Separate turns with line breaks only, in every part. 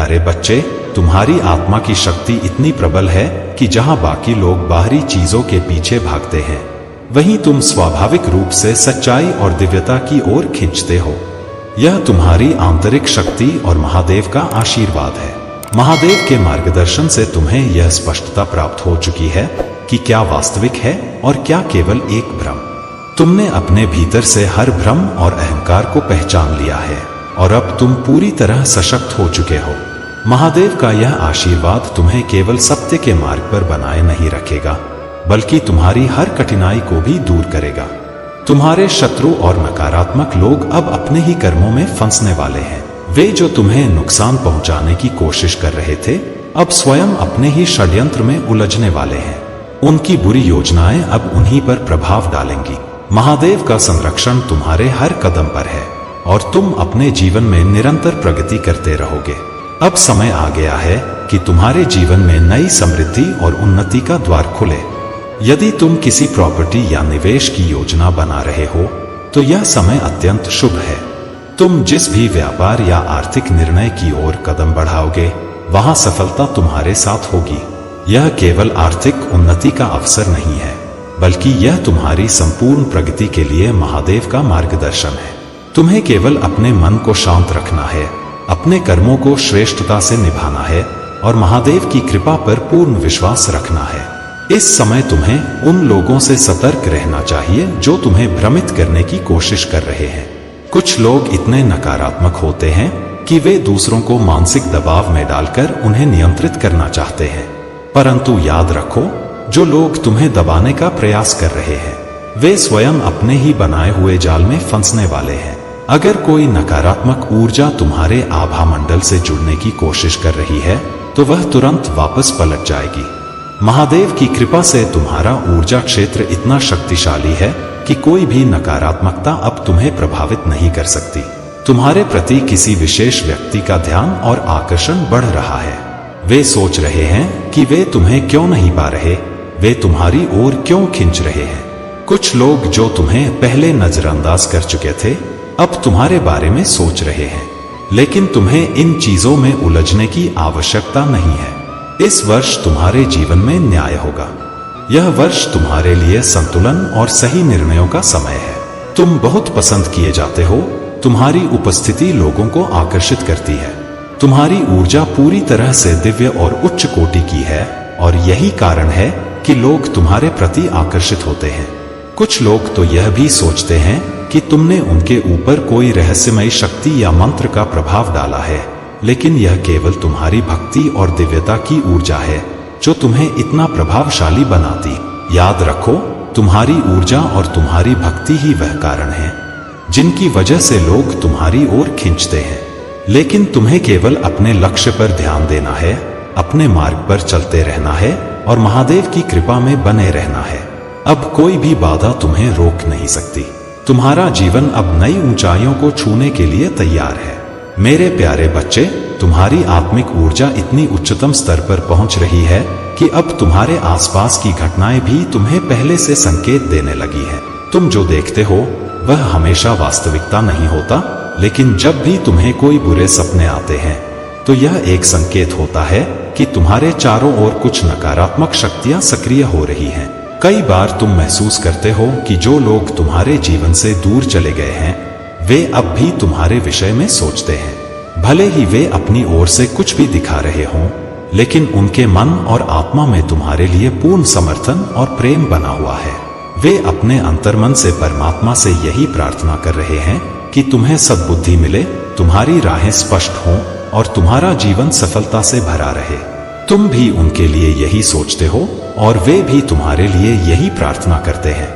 प्यारे बच्चे, तुम्हारी आत्मा की शक्ति इतनी प्रबल है कि जहां बाकी लोग बाहरी चीजों के पीछे भागते हैं, वहीं तुम स्वाभाविक रूप से सच्चाई और दिव्यता की ओर खींचते हो। यह तुम्हारी आंतरिक शक्ति और महादेव का आशीर्वाद है। महादेव के मार्गदर्शन से तुम्हें यह स्पष्टता प्राप्त हो चुकी है कि क्या वास्तविक है और क्या केवल एक भ्रम। तुमने अपने भीतर से हर भ्रम और अहंकार को पहचान लिया है और अब तुम पूरी तरह सशक्त हो चुके हो। महादेव का यह आशीर्वाद तुम्हें केवल सत्य के मार्ग पर बनाए नहीं रखेगा, बल्कि तुम्हारी हर कठिनाई को भी दूर करेगा। तुम्हारे शत्रु और नकारात्मक लोग अब अपने ही कर्मों में फंसने वाले हैं। वे जो तुम्हें नुकसान पहुंचाने की कोशिश कर रहे थे, अब स्वयं अपने ही षड्यंत्र में उलझने वाले हैं। उनकी बुरी योजनाएं अब उन्हीं पर प्रभाव डालेंगी। महादेव का संरक्षण तुम्हारे हर कदम पर है और तुम अपने जीवन में निरंतर प्रगति करते रहोगे। अब समय आ गया है कि तुम्हारे जीवन में नई समृद्धि और उन्नति का द्वार खुले। यदि तुम किसी प्रॉपर्टी या निवेश की योजना बना रहे हो, तो यह समय अत्यंत शुभ है। तुम जिस भी व्यापार या आर्थिक निर्णय की ओर कदम बढ़ाओगे, वहां सफलता तुम्हारे साथ होगी। यह केवल आर्थिक उन्नति का अवसर नहीं है, बल्कि यह तुम्हारी संपूर्ण प्रगति के लिए महादेव का मार्गदर्शन है। तुम्हें केवल अपने मन को शांत रखना है, अपने कर्मों को श्रेष्ठता से निभाना है और महादेव की कृपा पर पूर्ण विश्वास रखना है। इस समय तुम्हें उन लोगों से सतर्क रहना चाहिए जो तुम्हें भ्रमित करने की कोशिश कर रहे हैं। कुछ लोग इतने नकारात्मक होते हैं कि वे दूसरों को मानसिक दबाव में डालकर उन्हें नियंत्रित करना चाहते हैं, परंतु याद रखो, जो लोग तुम्हें दबाने का प्रयास कर रहे हैं, वे स्वयं अपने ही बनाए हुए जाल में फंसने वाले हैं। अगर कोई नकारात्मक ऊर्जा तुम्हारे आभा मंडल से जुड़ने की कोशिश कर रही है, तो वह तुरंत वापस पलट जाएगी। महादेव की कृपा से तुम्हारा ऊर्जा क्षेत्र इतना शक्तिशाली है कि कोई भी नकारात्मकता अब तुम्हें प्रभावित नहीं कर सकती। तुम्हारे प्रति किसी विशेष व्यक्ति का ध्यान और आकर्षण बढ़ रहा है। वे सोच रहे हैं कि वे तुम्हें क्यों नहीं पा रहे, वे तुम्हारी ओर क्यों खिंच रहे हैं। कुछ लोग जो तुम्हें पहले नजरअंदाज कर चुके थे, अब तुम्हारे बारे में सोच रहे हैं, लेकिन तुम्हें इन चीजों में उलझने की आवश्यकता नहीं है। इस वर्ष तुम्हारे जीवन में न्याय होगा। यह वर्ष तुम्हारे लिए संतुलन और सही निर्णयों का समय है। तुम बहुत पसंद किए जाते हो। तुम्हारी उपस्थिति लोगों को आकर्षित करती है। तुम्हारी ऊर्जा पूरी तरह से दिव्य और उच्च कोटि की है और यही कारण है कि लोग तुम्हारे प्रति आकर्षित होते हैं। कुछ लोग तो यह भी सोचते हैं कि तुमने उनके ऊपर कोई रहस्यमयी शक्ति या मंत्र का प्रभाव डाला है, लेकिन यह केवल तुम्हारी भक्ति और दिव्यता की ऊर्जा है जो तुम्हें इतना प्रभावशाली बनाती। याद रखो, तुम्हारी ऊर्जा और तुम्हारी भक्ति ही वह कारण है जिनकी वजह से लोग तुम्हारी ओर खींचते हैं। लेकिन तुम्हें केवल अपने लक्ष्य पर ध्यान देना है, अपने मार्ग पर चलते रहना है और महादेव की कृपा में बने रहना है। अब कोई भी बाधा तुम्हें रोक नहीं सकती। तुम्हारा जीवन अब नई ऊंचाइयों को छूने के लिए तैयार है। मेरे प्यारे बच्चे, तुम्हारी आत्मिक ऊर्जा इतनी उच्चतम स्तर पर पहुंच रही है कि अब तुम्हारे आसपास की घटनाएं भी तुम्हें पहले से संकेत देने लगी है। तुम जो देखते हो वह हमेशा वास्तविकता नहीं होता, लेकिन जब भी तुम्हें कोई बुरे सपने आते हैं, तो यह एक संकेत होता है कि तुम्हारे चारों ओर कुछ नकारात्मक शक्तियां सक्रिय हो रही हैं। कई बार तुम महसूस करते हो कि जो लोग तुम्हारे जीवन से दूर चले गए हैं, वे अब भी तुम्हारे विषय में सोचते हैं। भले ही वे अपनी ओर से कुछ भी दिखा रहे हों, लेकिन उनके मन और आत्मा में तुम्हारे लिए पूर्ण समर्थन और प्रेम बना हुआ है। वे अपने अंतर्मन से परमात्मा से यही प्रार्थना कर रहे हैं कि तुम्हें सद्बुद्धि मिले, तुम्हारी राहें स्पष्ट हों और तुम्हारा जीवन सफलता से भरा रहे। तुम भी उनके लिए यही सोचते हो और वे भी तुम्हारे लिए यही प्रार्थना करते हैं।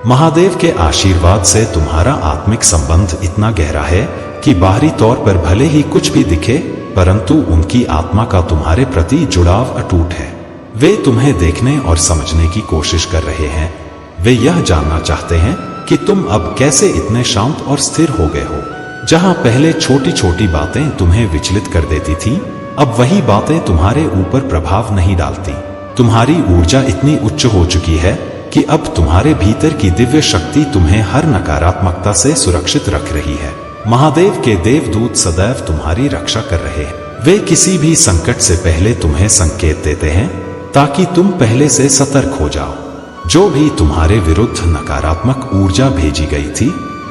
महादेव के आशीर्वाद से तुम्हारा आत्मिक संबंध इतना गहरा है कि बाहरी तौर पर भले ही कुछ भी दिखे, परंतु उनकी आत्मा का तुम्हारे प्रति जुड़ाव अटूट है। वे तुम्हें देखने और समझने की कोशिश कर रहे हैं। वे यह जानना चाहते हैं कि तुम अब कैसे इतने शांत और स्थिर हो गए हो। जहां पहले छोटी छोटी बातें तुम्हें विचलित कर देती थीं, अब वही बातें तुम्हारे ऊपर प्रभाव नहीं डालती। तुम्हारी ऊर्जा इतनी उच्च हो चुकी है कि अब तुम्हारे भीतर की दिव्य शक्ति तुम्हें हर नकारात्मकता से सुरक्षित रख रही है। महादेव के देवदूत सदैव तुम्हारी रक्षा कर रहे हैं। वे किसी भी संकट से पहले तुम्हें संकेत देते हैं ताकि तुम पहले से सतर्क हो जाओ। जो भी तुम्हारे विरुद्ध नकारात्मक ऊर्जा भेजी गई थी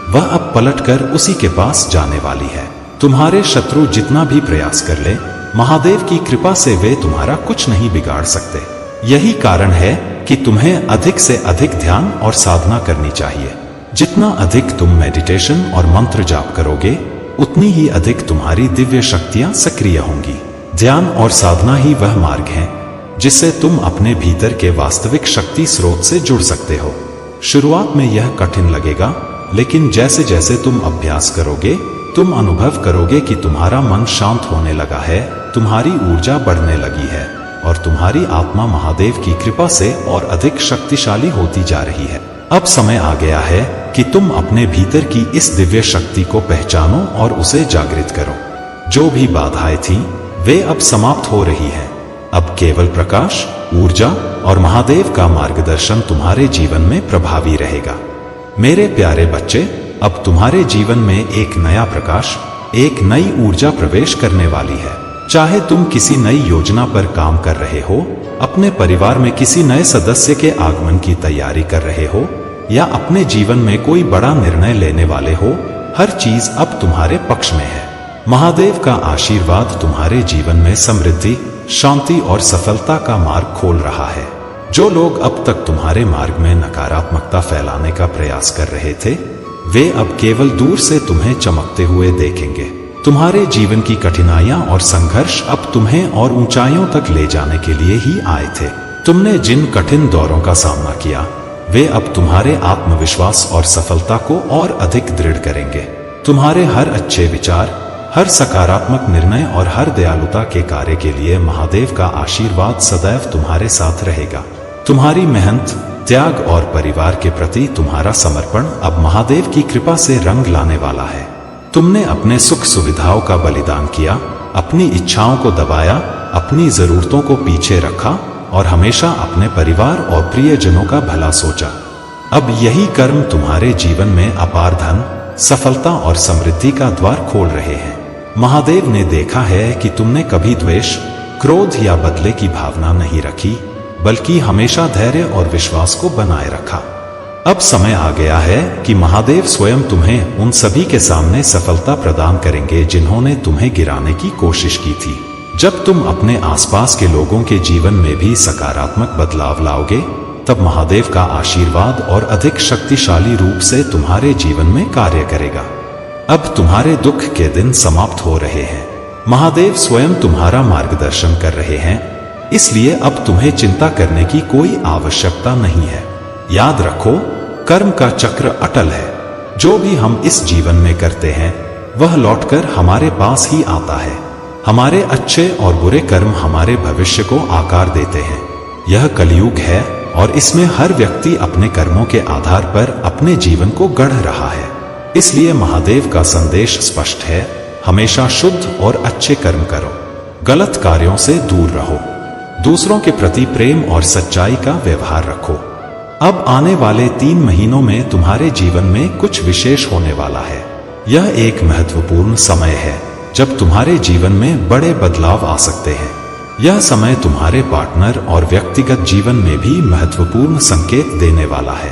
वह अब पलटकर उसी के पास जाने वाली है। तुम्हारे शत्रु जितना भी प्रयास कर ले, महादेव की कृपा से वे तुम्हारा कुछ नहीं बिगाड़ सकते। यही कारण है कि तुम्हें अधिक से अधिक ध्यान और साधना करनी चाहिए। जितना अधिक तुम मेडिटेशन और मंत्र जाप करोगे, उतनी ही अधिक तुम्हारी दिव्य शक्तियां सक्रिय होंगी। ध्यान और साधना ही वह मार्ग है जिससे तुम अपने भीतर के वास्तविक शक्ति स्रोत से जुड़ सकते हो। शुरुआत में यह कठिन लगेगा, लेकिन जैसे जैसे तुम अभ्यास करोगे, तुम अनुभव करोगे कि तुम्हारा मन शांत होने लगा है, तुम्हारी ऊर्जा बढ़ने लगी है और तुम्हारी आत्मा महादेव की कृपा से और अधिक शक्तिशाली होती जा रही है। अब समय आ गया है कि तुम अपने भीतर की इस दिव्य शक्ति को पहचानो और उसे जागृत करो। जो भी बाधाएं थीं, वे अब समाप्त हो रही हैं। अब केवल प्रकाश, ऊर्जा और महादेव का मार्गदर्शन तुम्हारे जीवन में प्रभावी रहेगा। मेरे प्यारे बच्चे, अब तुम्हारे जीवन में एक नया प्रकाश, एक नई ऊर्जा प्रवेश करने वाली है। चाहे तुम किसी नई योजना पर काम कर रहे हो, अपने परिवार में किसी नए सदस्य के आगमन की तैयारी कर रहे हो या अपने जीवन में कोई बड़ा निर्णय लेने वाले हो, हर चीज अब तुम्हारे पक्ष में है। महादेव का आशीर्वाद तुम्हारे जीवन में समृद्धि, शांति और सफलता का मार्ग खोल रहा है। जो लोग अब तक तुम्हारे मार्ग में नकारात्मकता फैलाने का प्रयास कर रहे थे, वे अब केवल दूर से तुम्हें चमकते हुए देखेंगे। तुम्हारे जीवन की कठिनाइयां और संघर्ष अब तुम्हें और ऊंचाइयों तक ले जाने के लिए ही आए थे। तुमने जिन कठिन दौरों का सामना किया, वे अब तुम्हारे आत्मविश्वास और सफलता को और अधिक दृढ़ करेंगे। तुम्हारे हर अच्छे विचार, हर सकारात्मक निर्णय और हर दयालुता के कार्य के लिए महादेव का आशीर्वाद सदैव तुम्हारे साथ रहेगा। तुम्हारी मेहनत, त्याग और परिवार के प्रति तुम्हारा समर्पण अब महादेव की कृपा से रंग लाने वाला है। तुमने अपने सुख सुविधाओं का बलिदान किया, अपनी इच्छाओं को दबाया, अपनी जरूरतों को पीछे रखा और हमेशा अपने परिवार और प्रियजनों का भला सोचा। अब यही कर्म तुम्हारे जीवन में अपार धन, सफलता और समृद्धि का द्वार खोल रहे हैं। महादेव ने देखा है कि तुमने कभी द्वेष, क्रोध या बदले की भावना नहीं रखी, बल्कि हमेशा धैर्य और विश्वास को बनाए रखा। अब समय आ गया है कि महादेव स्वयं तुम्हें उन सभी के सामने सफलता प्रदान करेंगे जिन्होंने तुम्हें गिराने की कोशिश की थी। जब तुम अपने आसपास के लोगों के जीवन में भी सकारात्मक बदलाव लाओगे, तब महादेव का आशीर्वाद और अधिक शक्तिशाली रूप से तुम्हारे जीवन में कार्य करेगा। अब तुम्हारे दुख के दिन समाप्त हो रहे हैं। महादेव स्वयं तुम्हारा मार्गदर्शन कर रहे हैं, इसलिए अब तुम्हें चिंता करने की कोई आवश्यकता नहीं है। याद रखो, कर्म का चक्र अटल है। जो भी हम इस जीवन में करते हैं, वह लौटकर हमारे पास ही आता है। हमारे अच्छे और बुरे कर्म हमारे भविष्य को आकार देते हैं। यह कलयुग है और इसमें हर व्यक्ति अपने कर्मों के आधार पर अपने जीवन को गढ़ रहा है। इसलिए महादेव का संदेश स्पष्ट है, हमेशा शुद्ध और अच्छे कर्म करो, गलत कार्यों से दूर रहो, दूसरों के प्रति प्रेम और सच्चाई का व्यवहार रखो। अब आने वाले 3 महीनों में तुम्हारे जीवन में कुछ विशेष होने वाला है। यह एक महत्वपूर्ण समय है जब तुम्हारे जीवन में बड़े बदलाव आ सकते हैं। यह समय तुम्हारे पार्टनर और व्यक्तिगत जीवन में भी महत्वपूर्ण संकेत देने वाला है।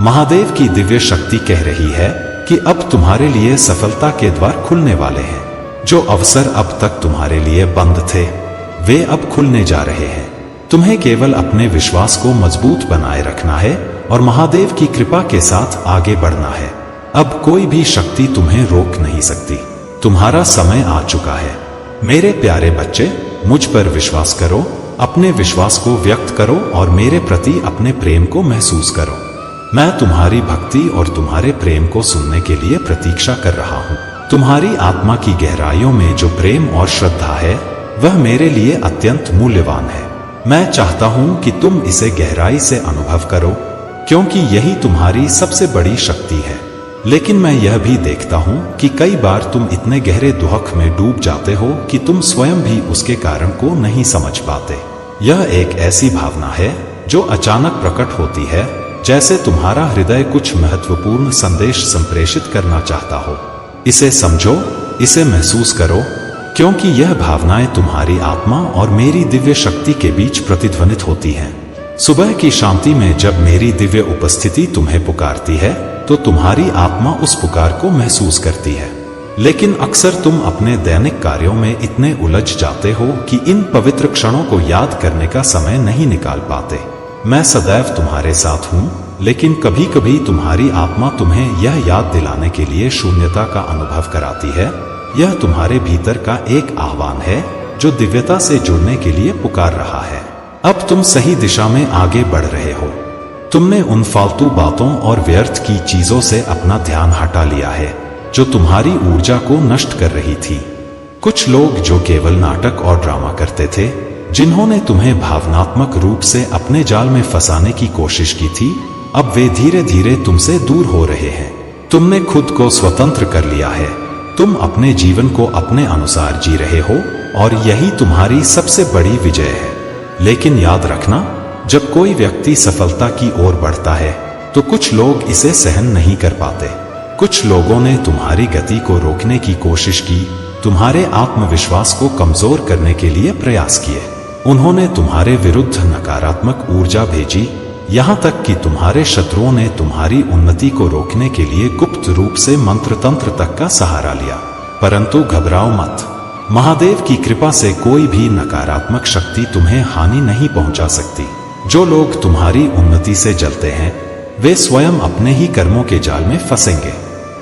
महादेव की दिव्य शक्ति कह रही है कि अब तुम्हारे लिए सफलता के द्वार खुलने वाले हैं। जो अवसर अब तक तुम्हारे लिए बंद थे, वे अब खुलने जा रहे हैं। तुम्हें केवल अपने विश्वास को मजबूत बनाए रखना है और महादेव की कृपा के साथ आगे बढ़ना है। अब कोई भी शक्ति तुम्हें रोक नहीं सकती। तुम्हारा समय आ चुका है। मेरे प्यारे बच्चे, मुझ पर विश्वास करो, अपने विश्वास को व्यक्त करो और मेरे प्रति अपने प्रेम को महसूस करो। मैं तुम्हारी भक्ति और तुम्हारे प्रेम को सुनने के लिए प्रतीक्षा कर रहा हूँ। तुम्हारी आत्मा की गहराइयों में जो प्रेम और श्रद्धा है, वह मेरे लिए अत्यंत मूल्यवान है। मैं चाहता हूं कि तुम इसे गहराई से अनुभव करो, क्योंकि यही तुम्हारी सबसे बड़ी शक्ति है। लेकिन मैं यह भी देखता हूं कि कई बार तुम इतने गहरे दुख में डूब जाते हो कि तुम स्वयं भी उसके कारण को नहीं समझ पाते। यह एक ऐसी भावना है जो अचानक प्रकट होती है, जैसे तुम्हारा हृदय कुछ महत्वपूर्ण संदेश संप्रेषित करना चाहता हो। इसे समझो, इसे महसूस करो, क्योंकि यह भावनाएं तुम्हारी आत्मा और मेरी दिव्य शक्ति के बीच प्रतिध्वनित होती हैं। सुबह की शांति में जब मेरी दिव्य उपस्थिति तुम्हें पुकारती है तो तुम्हारी आत्मा उस पुकार को महसूस करती है। लेकिन अक्सर तुम अपने दैनिक कार्यों में इतने उलझ जाते हो कि इन पवित्र क्षणों को याद करने का समय नहीं निकाल पाते। मैं सदैव तुम्हारे साथ हूँ, लेकिन कभी कभी तुम्हारी आत्मा तुम्हें यह याद दिलाने के लिए शून्यता का अनुभव कराती है। यह तुम्हारे भीतर का एक आह्वान है जो दिव्यता से जुड़ने के लिए पुकार रहा है। अब तुम सही दिशा में आगे बढ़ रहे हो। तुमने उन फालतू बातों और व्यर्थ की चीजों से अपना ध्यान हटा लिया है जो तुम्हारी ऊर्जा को नष्ट कर रही थी। कुछ लोग जो केवल नाटक और ड्रामा करते थे, जिन्होंने तुम्हें भावनात्मक रूप से अपने जाल में फंसाने की कोशिश की थी, अब वे धीरे धीरे तुमसे दूर हो रहे हैं। तुमने खुद को स्वतंत्र कर लिया है। तुम अपने जीवन को अपने अनुसार जी रहे हो और यही तुम्हारी सबसे बड़ी विजय है। लेकिन याद रखना, जब कोई व्यक्ति सफलता की ओर बढ़ता है तो कुछ लोग इसे सहन नहीं कर पाते। कुछ लोगों ने तुम्हारी गति को रोकने की कोशिश की, तुम्हारे आत्मविश्वास को कमजोर करने के लिए प्रयास किए। उन्होंने तुम्हारे विरुद्ध नकारात्मक ऊर्जा भेजी, यहाँ तक कि तुम्हारे शत्रुओं ने तुम्हारी उन्नति को रोकने के लिए गुप्त रूप से मंत्र तंत्र तक का सहारा लिया। परंतु घबराओ मत, महादेव की कृपा से कोई भी नकारात्मक शक्ति तुम्हें हानि नहीं पहुंचा सकती। जो लोग तुम्हारी उन्नति से जलते हैं वे स्वयं अपने ही कर्मों के जाल में फंसेंगे।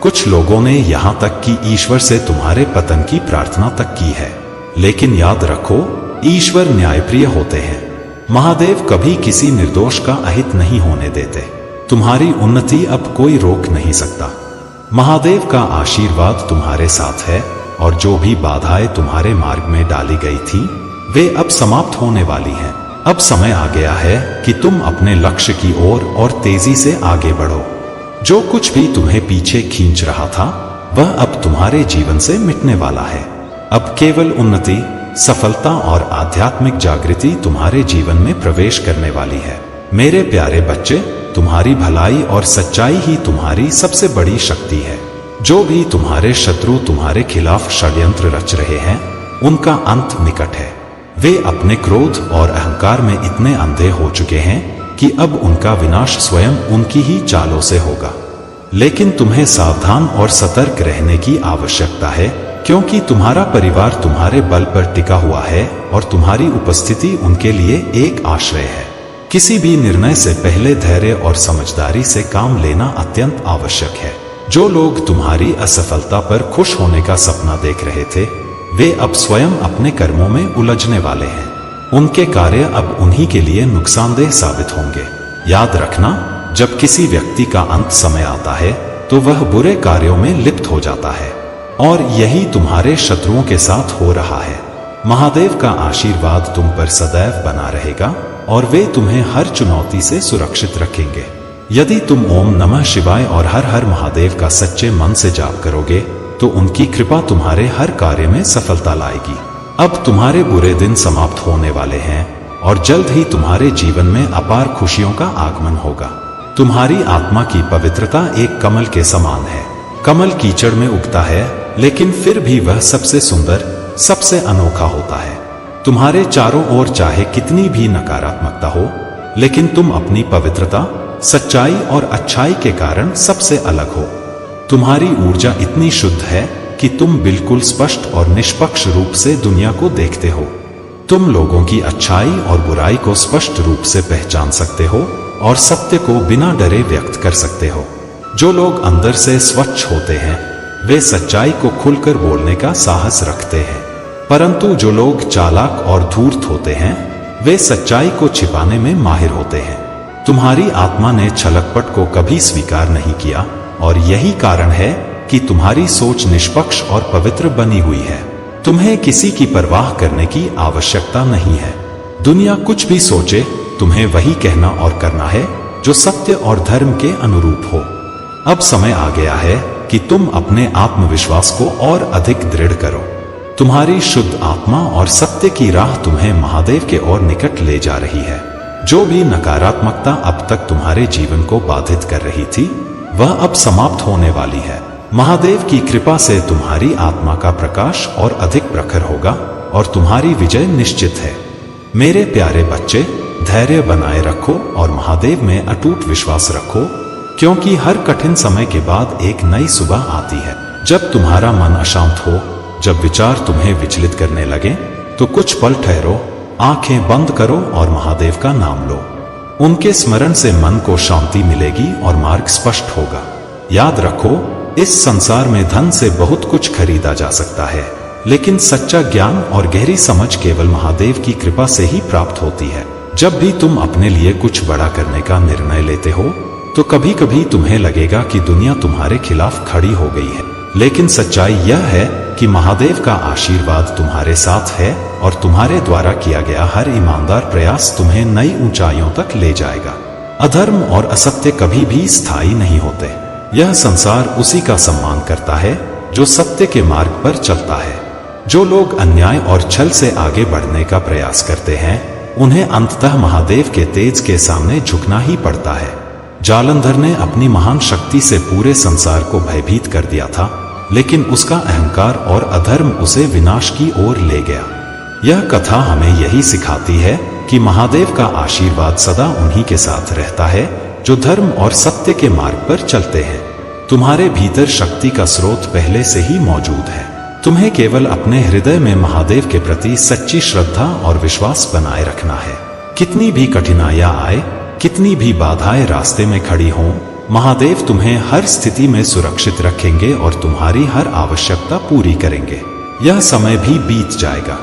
कुछ लोगों ने यहाँ तक कि ईश्वर से तुम्हारे पतन की प्रार्थना तक की है। लेकिन याद रखो, ईश्वर न्यायप्रिय होते हैं। महादेव कभी किसी निर्दोष का अहित नहीं होने देते। तुम्हारी उन्नति अब कोई रोक नहीं सकता। महादेव का आशीर्वाद तुम्हारे साथ है और जो भी बाधाएं तुम्हारे मार्ग में डाली गई थी वे अब समाप्त होने वाली हैं। अब समय आ गया है कि तुम अपने लक्ष्य की ओर और तेजी से आगे बढ़ो। जो कुछ भी तुम्हें पीछे खींच रहा था वह अब तुम्हारे जीवन से मिटने वाला है। अब केवल उन्नति, सफलता और आध्यात्मिक जागृति तुम्हारे जीवन में प्रवेश करने वाली है। मेरे प्यारे बच्चे, तुम्हारी भलाई और सच्चाई ही तुम्हारी सबसे बड़ी शक्ति है। जो भी तुम्हारे शत्रु तुम्हारे खिलाफ षड्यंत्र रच रहे हैं उनका अंत निकट है। वे अपने क्रोध और अहंकार में इतने अंधे हो चुके हैं कि अब उनका विनाश स्वयं उनकी ही चालों से होगा। लेकिन तुम्हें सावधान और सतर्क रहने की आवश्यकता है, क्योंकि तुम्हारा परिवार तुम्हारे बल पर टिका हुआ है और तुम्हारी उपस्थिति उनके लिए एक आश्रय है। किसी भी निर्णय से पहले धैर्य और समझदारी से काम लेना अत्यंत आवश्यक है। जो लोग तुम्हारी असफलता पर खुश होने का सपना देख रहे थे वे अब स्वयं अपने कर्मों में उलझने वाले हैं। उनके कार्य अब उन्हीं के लिए नुकसानदेह साबित होंगे। याद रखना, जब किसी व्यक्ति का अंत समय आता है तो वह बुरे कार्यों में लिप्त हो जाता है और यही तुम्हारे शत्रुओं के साथ हो रहा है। महादेव का आशीर्वाद तुम पर सदैव बना रहेगा और वे तुम्हें हर चुनौती से सुरक्षित रखेंगे। यदि तुम ओम नमः शिवाय और हर हर महादेव का सच्चे मन से जाप करोगे तो उनकी कृपा तुम्हारे हर कार्य में सफलता लाएगी। अब तुम्हारे बुरे दिन समाप्त होने वाले हैं और जल्द ही तुम्हारे जीवन में अपार खुशियों का आगमन होगा। तुम्हारी आत्मा की पवित्रता एक कमल के समान है। कमल कीचड़ में उगता है लेकिन फिर भी वह सबसे सुंदर, सबसे अनोखा होता है। तुम्हारे चारों ओर चाहे कितनी भी नकारात्मकता हो, लेकिन तुम अपनी पवित्रता, सच्चाई और अच्छाई के कारण सबसे अलग हो। तुम्हारी ऊर्जा इतनी शुद्ध है कि तुम बिल्कुल स्पष्ट और निष्पक्ष रूप से दुनिया को देखते हो। तुम लोगों की अच्छाई और बुराई को स्पष्ट रूप से पहचान सकते हो और सत्य को बिना डरे व्यक्त कर सकते हो। जो लोग अंदर से स्वच्छ होते हैं वे सच्चाई को खुलकर बोलने का साहस रखते हैं, परंतु जो लोग चालाक और धूर्त होते हैं वे सच्चाई को छिपाने में माहिर होते हैं। तुम्हारी आत्मा ने छलकपट को कभी स्वीकार नहीं किया और यही कारण है कि तुम्हारी सोच निष्पक्ष और पवित्र बनी हुई है। तुम्हें किसी की परवाह करने की आवश्यकता नहीं है। दुनिया कुछ भी सोचे, तुम्हें वही कहना और करना है जो सत्य और धर्म के अनुरूप हो। अब समय आ गया है कि तुम अपने आत्मविश्वास को और अधिक दृढ़ करो। तुम्हारी शुद्ध आत्मा और सत्य की राह तुम्हें महादेव के और निकट ले जा रही है। जो भी नकारात्मकता अब तक तुम्हारे जीवन को बाधित कर रही थी वह अब समाप्त होने वाली है। महादेव की कृपा से तुम्हारी आत्मा का प्रकाश और अधिक प्रखर होगा और तुम्हारी विजय निश्चित है। मेरे प्यारे बच्चे, धैर्य बनाए रखो और महादेव में अटूट विश्वास रखो, क्योंकि हर कठिन समय के बाद एक नई सुबह आती है। जब तुम्हारा मन अशांत हो, जब विचार तुम्हें विचलित करने लगे, तो कुछ पल ठहरो, आंखें बंद करो और महादेव का नाम लो। उनके स्मरण से मन को शांति मिलेगी और मार्ग स्पष्ट होगा। याद रखो, इस संसार में धन से बहुत कुछ खरीदा जा सकता है, लेकिन सच्चा ज्ञान और गहरी समझ केवल महादेव की कृपा से ही प्राप्त होती है। जब भी तुम अपने लिए कुछ बड़ा करने का निर्णय लेते हो, तो कभी कभी तुम्हें लगेगा कि दुनिया तुम्हारे खिलाफ खड़ी हो गई है, लेकिन सच्चाई यह है कि महादेव का आशीर्वाद तुम्हारे साथ है और तुम्हारे द्वारा किया गया हर ईमानदार प्रयास तुम्हें नई ऊंचाइयों तक ले जाएगा। अधर्म और असत्य कभी भी स्थायी नहीं होते। यह संसार उसी का सम्मान करता है जो सत्य के मार्ग पर चलता है। जो लोग अन्याय और छल से आगे बढ़ने का प्रयास करते हैं, उन्हें अंततः महादेव के तेज के सामने झुकना ही पड़ता है। जालंधर ने अपनी महान शक्ति से पूरे संसार को भयभीत कर दिया था, लेकिन उसका अहंकार और अधर्म उसे विनाश की ओर ले गया। यह कथा हमें यही सिखाती है कि महादेव का आशीर्वाद सदा उन्हीं के साथ रहता है जो धर्म और सत्य के मार्ग पर चलते हैं। तुम्हारे भीतर शक्ति का स्रोत पहले से ही मौजूद है। तुम्हें केवल अपने हृदय में महादेव के प्रति सच्ची श्रद्धा और विश्वास बनाए रखना है। कितनी भी कठिनाइयां आए, कितनी भी बाधाएं रास्ते में खड़ी हों, महादेव तुम्हें हर स्थिति में सुरक्षित रखेंगे और तुम्हारी हर आवश्यकता पूरी करेंगे। यह समय भी बीत जाएगा।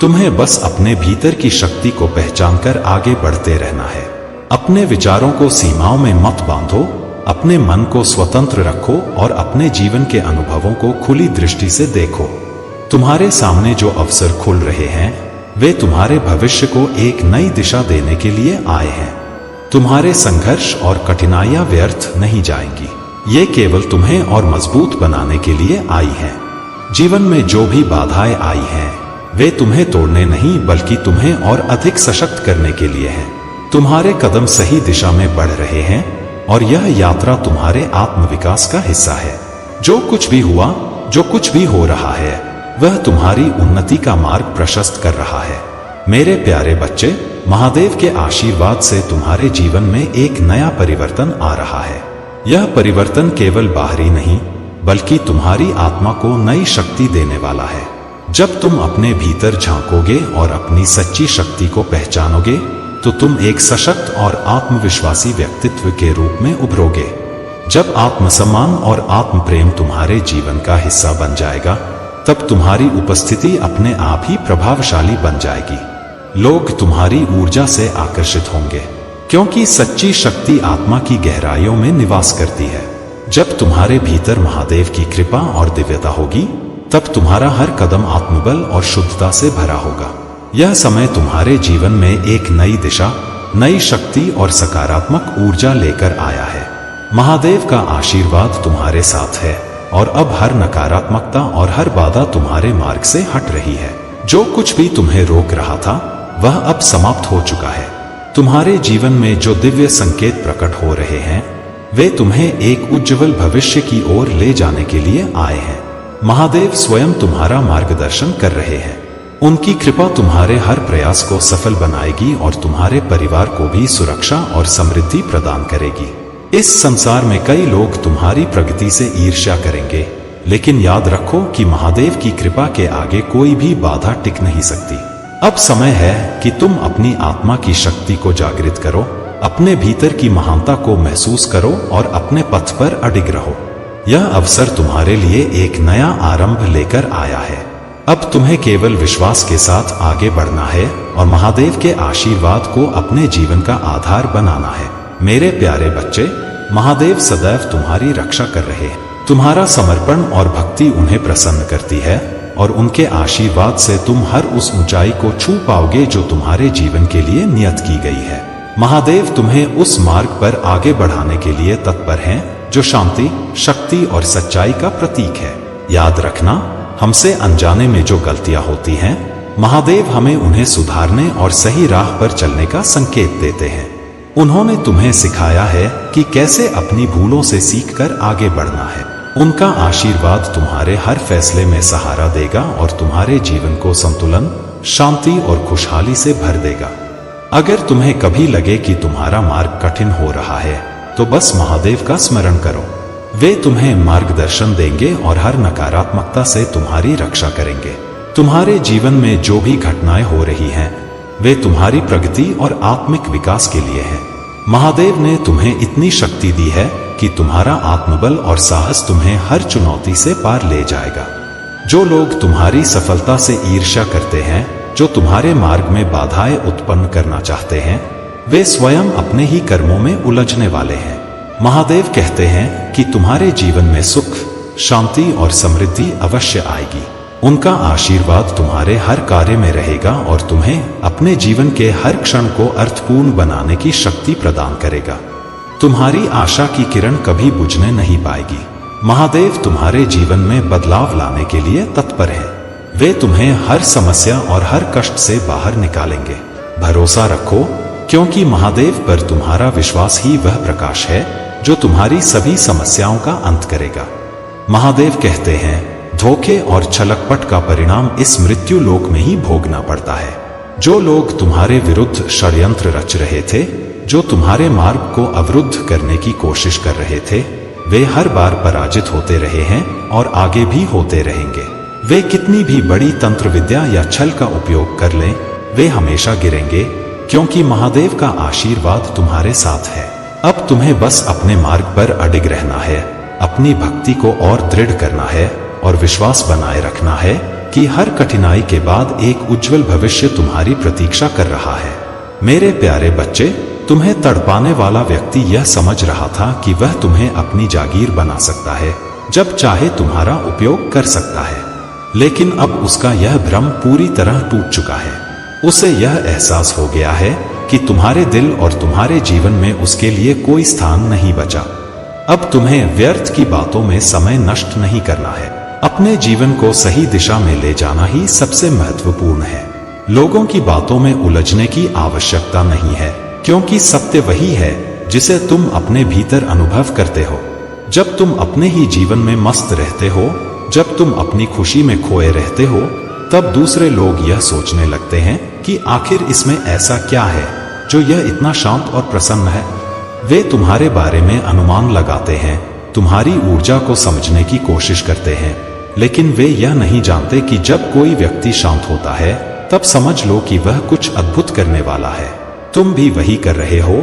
तुम्हें बस अपने भीतर की शक्ति को पहचानकर आगे बढ़ते रहना है। अपने विचारों को सीमाओं में मत बांधो, अपने मन को स्वतंत्र रखो और अपने जीवन के अनुभवों को खुली दृष्टि से देखो। तुम्हारे सामने जो अवसर खुल रहे हैं, वे तुम्हारे भविष्य को एक नई दिशा देने के लिए आए हैं। तुम्हारे संघर्ष और कठिनाइयां व्यर्थ नहीं जाएंगी। ये केवल तुम्हें और मजबूत बनाने के लिए आई हैं। जीवन में जो भी बाधाएं आई हैं, वे तुम्हें तोड़ने नहीं बल्कि तुम्हें और अधिक सशक्त करने के लिए हैं। तुम्हारे कदम सही दिशा में बढ़ रहे हैं और यह यात्रा तुम्हारे आत्मविकास का हिस्सा है। जो कुछ भी हुआ, जो कुछ भी हो रहा है, वह तुम्हारी उन्नति का मार्ग प्रशस्त कर रहा है। मेरे प्यारे बच्चे, महादेव के आशीर्वाद से तुम्हारे जीवन में एक नया परिवर्तन आ रहा है। यह परिवर्तन केवल बाहरी नहीं, बल्कि तुम्हारी आत्मा को नई शक्ति देने वाला है। जब तुम अपने भीतर झांकोगे और अपनी सच्ची शक्ति को पहचानोगे, तो तुम एक सशक्त और आत्मविश्वासी व्यक्तित्व के रूप में उभरोगे। जब आत्मसम्मान और आत्म प्रेम तुम्हारे जीवन का हिस्सा बन जाएगा, तब तुम्हारी उपस्थिति अपने आप ही प्रभावशाली बन जाएगी। लोग तुम्हारी ऊर्जा से आकर्षित होंगे, क्योंकि सच्ची शक्ति आत्मा की गहराइयों में निवास करती है। जब तुम्हारे भीतर महादेव की कृपा और दिव्यता होगी, तब तुम्हारा हर कदम आत्मबल और शुद्धता से भरा होगा। यह समय तुम्हारे जीवन में एक नई दिशा, नई शक्ति और सकारात्मक ऊर्जा लेकर आया है। महादेव का आशीर्वाद तुम्हारे साथ है और अब हर नकारात्मकता और हर बाधा तुम्हारे मार्ग से हट रही है। जो कुछ भी तुम्हें रोक रहा था, वह अब समाप्त हो चुका है। तुम्हारे जीवन में जो दिव्य संकेत प्रकट हो रहे हैं, वे तुम्हें एक उज्जवल भविष्य की ओर ले जाने के लिए आए हैं। महादेव स्वयं तुम्हारा मार्गदर्शन कर रहे हैं। उनकी कृपा तुम्हारे हर प्रयास को सफल बनाएगी और तुम्हारे परिवार को भी सुरक्षा और समृद्धि प्रदान करेगी। इस संसार में कई लोग तुम्हारी प्रगति से ईर्ष्या करेंगे, लेकिन याद रखो कि महादेव की कृपा के आगे कोई भी बाधा टिक नहीं सकती। अब समय है कि तुम अपनी आत्मा की शक्ति को जागृत करो, अपने भीतर की महानता को महसूस करो और अपने पथ पर अडिग रहो। यह अवसर तुम्हारे लिए एक नया आरंभ लेकर आया है। अब तुम्हें केवल विश्वास के साथ आगे बढ़ना है और महादेव के आशीर्वाद को अपने जीवन का आधार बनाना है। मेरे प्यारे बच्चे, महादेव सदैव तुम्हारी रक्षा कर रहे हैं। तुम्हारा समर्पण और भक्ति उन्हें प्रसन्न करती है और उनके आशीर्वाद से तुम हर उस ऊंचाई को छू पाओगे जो तुम्हारे जीवन के लिए नियत की गई है। महादेव तुम्हें उस मार्ग पर आगे बढ़ाने के लिए तत्पर हैं जो शांति, शक्ति और सच्चाई का प्रतीक है। याद रखना, हमसे अनजाने में जो गलतियां होती हैं, महादेव हमें उन्हें सुधारने और सही राह पर चलने का संकेत देते हैं। उन्होंने तुम्हें सिखाया है कि कैसे अपनी भूलों से सीखकर आगे बढ़ना है। उनका आशीर्वाद तुम्हारे हर फैसले में सहारा देगा और तुम्हारे जीवन को संतुलन, शांति और खुशहाली से भर देगा। अगर तुम्हें कभी लगे कि तुम्हारा मार्ग कठिन हो रहा है तो बस महादेव का स्मरण करो। वे तुम्हें मार्गदर्शन देंगे और हर नकारात्मकता से तुम्हारी रक्षा करेंगे। तुम्हारे जीवन में जो भी घटनाएं हो रही हैं वे तुम्हारी प्रगति और आत्मिक विकास के लिए हैं। महादेव ने तुम्हें इतनी शक्ति दी है कि तुम्हारा आत्मबल और साहस तुम्हें हर चुनौती से पार ले जाएगा। जो लोग तुम्हारी सफलता से ईर्ष्या करते हैं, जो तुम्हारे मार्ग में बाधाएं उत्पन्न करना चाहते हैं, वे स्वयं अपने ही कर्मों में उलझने वाले हैं। महादेव कहते हैं कि तुम्हारे जीवन में सुख, शांति और समृद्धि अवश्य आएगी। उनका आशीर्वाद तुम्हारे हर कार्य में रहेगा और तुम्हें अपने जीवन के हर क्षण को अर्थपूर्ण बनाने की शक्ति प्रदान करेगा। तुम्हारी आशा की किरण कभी बुझने नहीं पाएगी। महादेव तुम्हारे जीवन में बदलाव लाने के लिए तत्पर हैं। वे तुम्हें हर समस्या और हर कष्ट से बाहर निकालेंगे। भरोसा रखो, क्योंकि महादेव पर तुम्हारा विश्वास ही वह प्रकाश है जो तुम्हारी सभी समस्याओं का अंत करेगा। महादेव कहते हैं, धोखे और छलकपट का परिणाम इस मृत्यु लोक में ही भोगना पड़ता है। जो लोग तुम्हारे विरुद्ध षड्यंत्र रच रहे थे, जो तुम्हारे मार्ग को अवरुद्ध करने की कोशिश कर रहे थे, वे हर बार पराजित होते रहे हैं और आगे भी होते रहेंगे। वे कितनी भी बड़ी तंत्र विद्या या छल का उपयोग कर लें, वे हमेशा गिरेंगे, क्योंकि महादेव का आशीर्वाद तुम्हारे साथ है। अब तुम्हें बस अपने मार्ग पर अडिग रहना है, अपनी भक्ति को और दृढ़ करना है और विश्वास बनाए रखना है कि हर कठिनाई के बाद एक उज्जवल भविष्य तुम्हारी प्रतीक्षा कर रहा है। मेरे प्यारे बच्चे, तुम्हें तड़पाने वाला व्यक्ति यह समझ रहा था कि वह तुम्हें अपनी जागीर बना सकता है, जब चाहे तुम्हारा उपयोग कर सकता है। लेकिन अब उसका यह भ्रम पूरी तरह टूट चुका है। उसे यह एहसास हो गया है कि तुम्हारे दिल और तुम्हारे जीवन में उसके लिए कोई स्थान नहीं बचा। अब तुम्हें व्यर्थ की बातों में समय नष्ट नहीं करना है। अपने जीवन को सही दिशा में ले जाना ही सबसे महत्वपूर्ण है। लोगों की बातों में उलझने की आवश्यकता नहीं है, क्योंकि सत्य वही है जिसे तुम अपने भीतर अनुभव करते हो। जब तुम अपने ही जीवन में मस्त रहते हो, जब तुम अपनी खुशी में खोए रहते हो, तब दूसरे लोग यह सोचने लगते हैं कि आखिर इसमें ऐसा क्या है जो यह इतना शांत और प्रसन्न है। वे तुम्हारे बारे में अनुमान लगाते हैं, तुम्हारी ऊर्जा को समझने की कोशिश करते हैं, लेकिन वे यह नहीं जानते कि जब कोई व्यक्ति शांत होता है तब समझ लो कि वह कुछ अद्भुत करने वाला है। तुम भी वही कर रहे हो।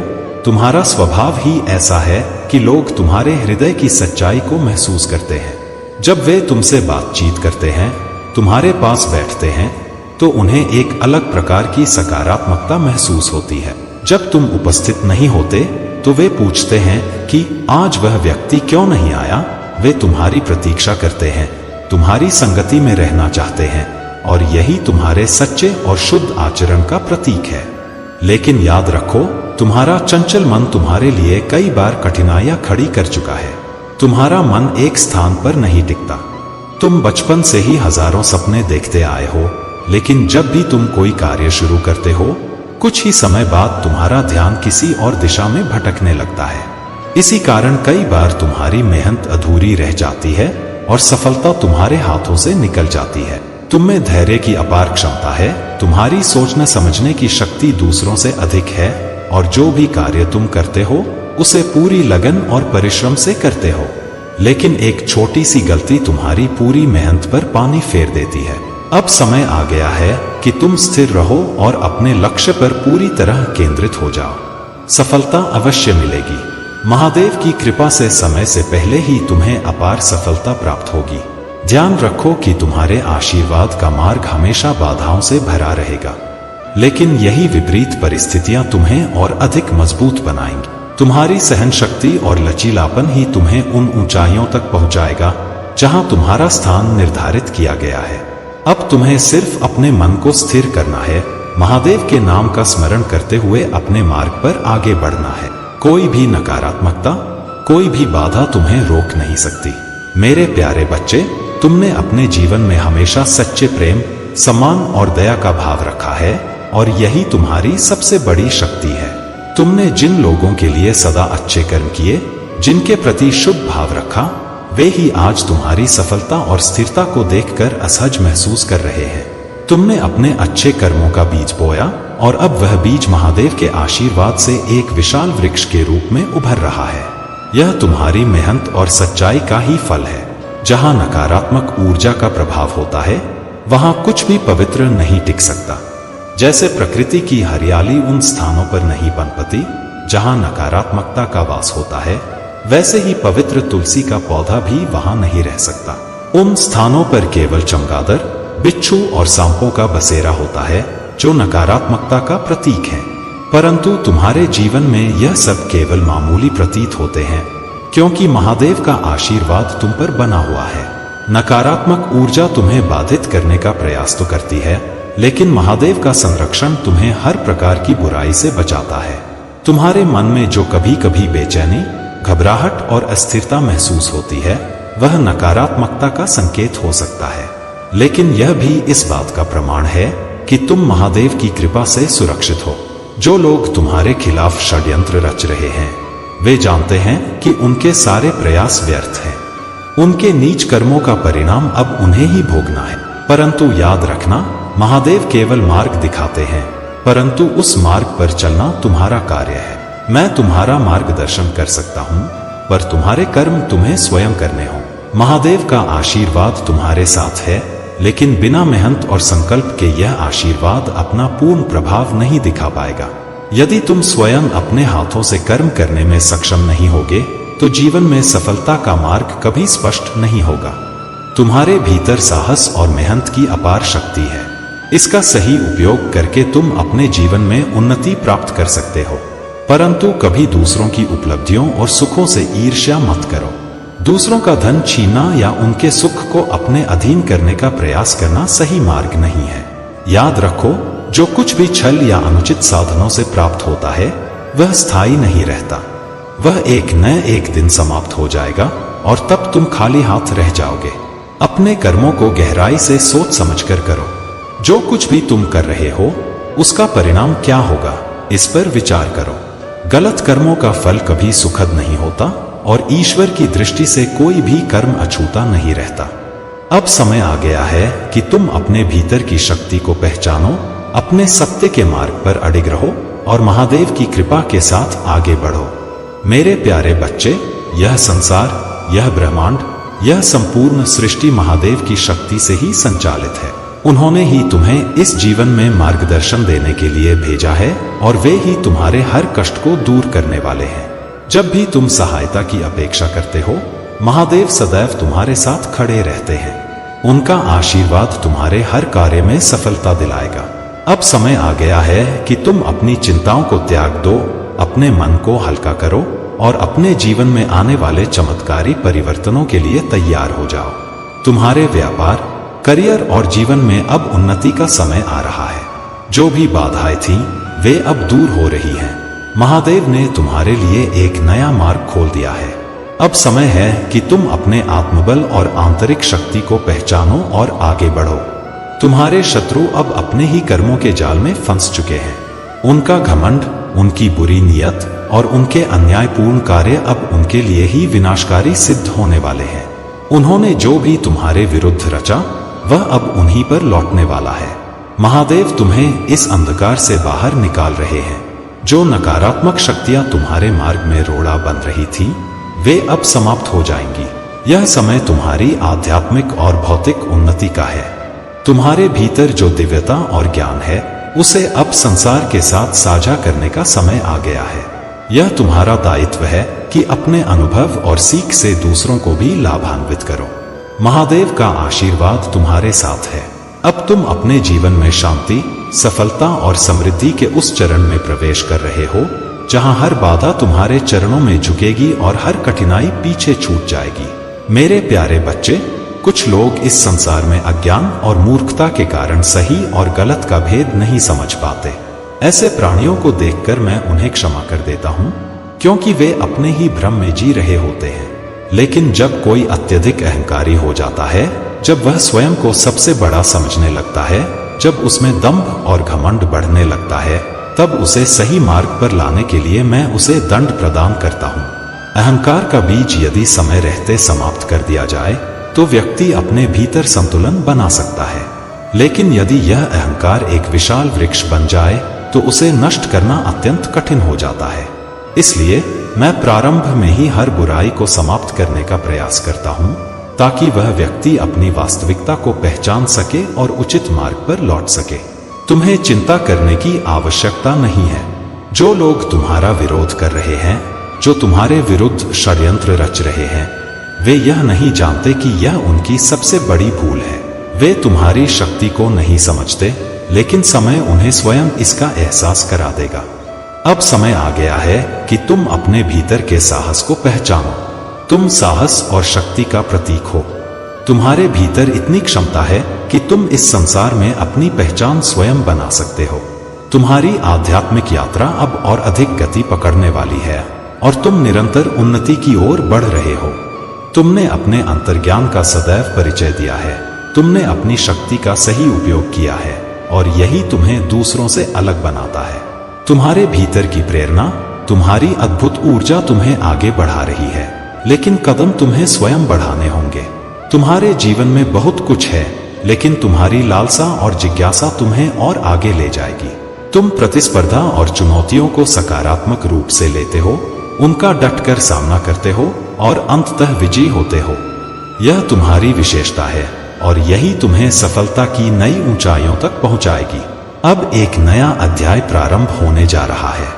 तुम्हारा स्वभाव ही ऐसा है कि लोग तुम्हारे हृदय की सच्चाई को महसूस करते हैं। जब वे तुमसे बातचीत करते हैं, तुम्हारे पास बैठते हैं, तो उन्हें एक अलग प्रकार की सकारात्मकता महसूस होती है। जब तुम उपस्थित नहीं होते तो वे पूछते हैं कि आज वह व्यक्ति क्यों नहीं आया। वे तुम्हारी प्रतीक्षा करते हैं, तुम्हारी संगति में रहना चाहते हैं, और यही तुम्हारे सच्चे और शुद्ध आचरण का प्रतीक है। लेकिन याद रखो, तुम्हारा चंचल मन तुम्हारे लिए कई बार कठिनाइयां खड़ी कर चुका है। तुम्हारा मन एक स्थान पर नहीं टिकता। तुम बचपन से ही हजारों सपने देखते आए हो, लेकिन जब भी तुम कोई कार्य शुरू करते हो, कुछ ही समय बाद तुम्हारा ध्यान किसी और दिशा में भटकने लगता है। इसी कारण कई बार तुम्हारी मेहनत अधूरी रह जाती है और सफलता तुम्हारे हाथों से निकल जाती है। तुम में धैर्य की अपार क्षमता है, तुम्हारी सोचने समझने की शक्ति दूसरों से अधिक है, और जो भी कार्य तुम करते हो उसे पूरी लगन और परिश्रम से करते हो। लेकिन एक छोटी सी गलती तुम्हारी पूरी मेहनत पर पानी फेर देती है। अब समय आ गया है कि तुम स्थिर रहो और अपने लक्ष्य पर पूरी तरह केंद्रित हो जाओ। सफलता अवश्य मिलेगी। महादेव की कृपा से समय से पहले ही तुम्हें अपार सफलता प्राप्त होगी। ध्यान रखो कि तुम्हारे आशीर्वाद का मार्ग हमेशा बाधाओं से भरा रहेगा, लेकिन यही विपरीत परिस्थितियां तुम्हें और अधिक मजबूत बनाएंगी। तुम्हारी सहन शक्ति और लचीलापन ही तुम्हें उन ऊंचाइयों तक पहुंचाएगा जहां तुम्हारा स्थान निर्धारित किया गया है। अब तुम्हें सिर्फ अपने मन को स्थिर करना है, महादेव के नाम का स्मरण करते हुए अपने मार्ग पर आगे बढ़ना है। कोई भी नकारात्मकता, कोई भी बाधा तुम्हें रोक नहीं सकती। मेरे प्यारे बच्चे, तुमने अपने जीवन में हमेशा सच्चे प्रेम, सम्मान और दया का भाव रखा है, और यही तुम्हारी सबसे बड़ी शक्ति है। तुमने जिन लोगों के लिए सदा अच्छे कर्म किए, जिनके प्रति शुभ भाव रखा, वे ही आज तुम्हारी सफलता और स्थिरता को देखकर असहज महसूस कर रहे हैं। तुमने अपने अच्छे कर्मों का बीज बोया और अब वह बीज महादेव के आशीर्वाद से एक विशाल वृक्ष के रूप में उभर रहा है। यह तुम्हारी मेहनत और सच्चाई का ही फल है। जहां नकारात्मक ऊर्जा का प्रभाव होता है, वहां कुछ भी पवित्र नहीं टिक सकता। जैसे प्रकृति की हरियाली उन स्थानों पर नहीं पनपती जहां नकारात्मकता का वास होता है, वैसे ही पवित्र तुलसी का पौधा भी वहां नहीं रह सकता। उन स्थानों पर केवल चमगादड़, बिच्छू और सांपों का बसेरा होता है, जो नकारात्मकता का प्रतीक है। परंतु तुम्हारे जीवन में यह सब केवल मामूली प्रतीत होते हैं, क्योंकि महादेव का आशीर्वाद तुम पर बना हुआ है। नकारात्मक ऊर्जा तुम्हें बाधित करने का प्रयास तो करती है, लेकिन महादेव का संरक्षण तुम्हें हर प्रकार की बुराई से बचाता है। तुम्हारे मन में जो कभी कभी बेचैनी, घबराहट और अस्थिरता महसूस होती है, वह नकारात्मकता का संकेत हो सकता है, लेकिन यह भी इस बात का प्रमाण है कि तुम महादेव की कृपा से सुरक्षित हो। जो लोग तुम्हारे खिलाफ षड्यंत्र रच रहे हैं, वे जानते हैं कि उनके सारे प्रयास व्यर्थ हैं। उनके नीच कर्मों का परिणाम अब उन्हें ही भोगना है। परंतु याद रखना, महादेव केवल मार्ग दिखाते हैं, परंतु उस मार्ग पर चलना तुम्हारा कार्य है। मैं तुम्हारा मार्गदर्शन कर सकता हूँ, पर तुम्हारे कर्म तुम्हें स्वयं करने हो। महादेव का आशीर्वाद तुम्हारे साथ है, लेकिन बिना मेहनत और संकल्प के यह आशीर्वाद अपना पूर्ण प्रभाव नहीं दिखा पाएगा। यदि तुम स्वयं अपने हाथों से कर्म करने में सक्षम नहीं होगे, तो जीवन में सफलता का मार्ग कभी स्पष्ट नहीं होगा। तुम्हारे भीतर साहस और मेहनत की अपार शक्ति है। इसका सही उपयोग करके तुम अपने जीवन में उन्नति प्राप्त कर सकते हो। परंतु कभी दूसरों की उपलब्धियों और सुखों से ईर्ष्या मत करो। दूसरों का धन छीनना या उनके सुख को अपने अधीन करने का प्रयास करना सही मार्ग नहीं है। याद रखो, जो कुछ भी छल या अनुचित साधनों से प्राप्त होता है, वह स्थायी नहीं रहता। वह एक दिन समाप्त हो जाएगा और तब तुम खाली हाथ रह जाओगे। अपने कर्मों को गहराई से सोच समझकर करो। जो कुछ भी तुम कर रहे हो, उसका परिणाम क्या होगा, इस पर विचार करो। गलत कर्मों का फल कभी सुखद नहीं होता और ईश्वर की दृष्टि से कोई भी कर्म अछूता नहीं रहता। अब समय आ गया है कि तुम अपने भीतर की शक्ति को पहचानो, अपने सत्य के मार्ग पर अडिग रहो और महादेव की कृपा के साथ आगे बढ़ो। मेरे प्यारे बच्चे, यह संसार, यह ब्रह्मांड, यह संपूर्ण सृष्टि महादेव की शक्ति से ही संचालित है। उन्होंने ही तुम्हें इस जीवन में मार्गदर्शन देने के लिए भेजा है और वे ही तुम्हारे हर कष्ट को दूर करने वाले हैं। जब भी तुम सहायता की अपेक्षा करते हो, महादेव सदैव तुम्हारे साथ खड़े रहते हैं। उनका आशीर्वाद तुम्हारे हर कार्य में सफलता दिलाएगा। अब समय आ गया है कि तुम अपनी चिंताओं को त्याग दो, अपने मन को हल्का करो और अपने जीवन में आने वाले चमत्कारी परिवर्तनों के लिए तैयार हो जाओ। तुम्हारे व्यापार, करियर और जीवन में अब उन्नति का समय आ रहा है। जो भी बाधाएं थीं, वे अब दूर हो रही हैं। महादेव ने तुम्हारे लिए एक नया मार्ग खोल दिया है। अब समय है कि तुम अपने आत्मबल और आंतरिक शक्ति को पहचानो और आगे बढ़ो। तुम्हारे शत्रु अब अपने ही कर्मों के जाल में फंस चुके हैं। उनका घमंड, उनकी बुरी नीयत और उनके अन्यायपूर्ण कार्य अब उनके लिए ही विनाशकारी सिद्ध होने वाले हैं। उन्होंने जो भी तुम्हारे विरुद्ध रचा, वह अब उन्हीं पर लौटने वाला है। महादेव तुम्हें इस अंधकार से बाहर निकाल रहे हैं। जो नकारात्मक शक्तियां तुम्हारे मार्ग में रोड़ा बन रही थी, वे अब समाप्त हो जाएंगी। यह समय तुम्हारी आध्यात्मिक और भौतिक उन्नति का है। तुम्हारे भीतर जो दिव्यता और ज्ञान है, उसे अब संसार के साथ साझा करने का समय आ गया है। यह तुम्हारा दायित्व है कि अपने अनुभव और सीख से दूसरों को भी लाभान्वित करो। महादेव का आशीर्वाद तुम्हारे साथ है। अब तुम अपने जीवन में शांति, सफलता और समृद्धि के उस चरण में प्रवेश कर रहे हो, जहां हर बाधा तुम्हारे चरणों में झुकेगी और हर कठिनाई पीछे छूट जाएगी। मेरे प्यारे बच्चे, कुछ लोग इस संसार में अज्ञान और मूर्खता के कारण सही और गलत का भेद नहीं समझ पाते। ऐसे प्राणियों को देखकर मैं उन्हें क्षमा कर देता हूँ, क्योंकि वे अपने ही भ्रम में जी रहे होते हैं। लेकिन जब कोई अत्यधिक अहंकारी हो जाता है, जब वह स्वयं को सबसे बड़ा समझने लगता है, जब उसमें दंभ और घमंड बढ़ने लगता है, तब उसे सही मार्ग पर लाने के लिए मैं उसे दंड प्रदान करता हूँ। अहंकार का बीज यदि समय रहते समाप्त कर दिया जाए तो व्यक्ति अपने भीतर संतुलन बना सकता है, लेकिन यदि यह अहंकार एक विशाल वृक्ष बन जाए तो उसे नष्ट करना अत्यंत कठिन हो जाता है। इसलिए मैं प्रारंभ में ही हर बुराई को समाप्त करने का प्रयास करता हूं, ताकि वह व्यक्ति अपनी वास्तविकता को पहचान सके और उचित मार्ग पर लौट सके। तुम्हें चिंता करने की आवश्यकता नहीं है। जो लोग तुम्हारा विरोध कर रहे हैं, जो तुम्हारे विरुद्ध षड्यंत्र रच रहे हैं, वे यह नहीं जानते कि यह उनकी सबसे बड़ी भूल है। वे तुम्हारी शक्ति को नहीं समझते, लेकिन समय उन्हें स्वयं इसका एहसास करा देगा। अब समय आ गया है कि तुम अपने भीतर के साहस को पहचानो। तुम साहस और शक्ति का प्रतीक हो। तुम्हारे भीतर इतनी क्षमता है कि तुम इस संसार में अपनी पहचान स्वयं बना सकते हो। तुम्हारी आध्यात्मिक यात्रा अब और अधिक गति पकड़ने वाली है और तुम निरंतर उन्नति की ओर बढ़ रहे हो। तुमने अपने अंतर्ज्ञान का सदैव परिचय दिया है, तुमने अपनी शक्ति का सही उपयोग किया है और यही तुम्हें दूसरों से अलग बनाता है। तुम्हारे भीतर की प्रेरणा, तुम्हारी अद्भुत ऊर्जा तुम्हें आगे बढ़ा रही है, लेकिन कदम तुम्हें स्वयं बढ़ाने होंगे। तुम्हारे जीवन में बहुत कुछ है, लेकिन तुम्हारी लालसा और जिज्ञासा तुम्हें और आगे ले जाएगी। तुम प्रतिस्पर्धा और चुनौतियों को सकारात्मक रूप से लेते हो, उनका डटकर सामना करते हो और अंततः विजयी होते हो। यह तुम्हारी विशेषता है और यही तुम्हें सफलता की नई ऊंचाइयों तक पहुंचाएगी। अब एक नया अध्याय प्रारंभ होने जा रहा है।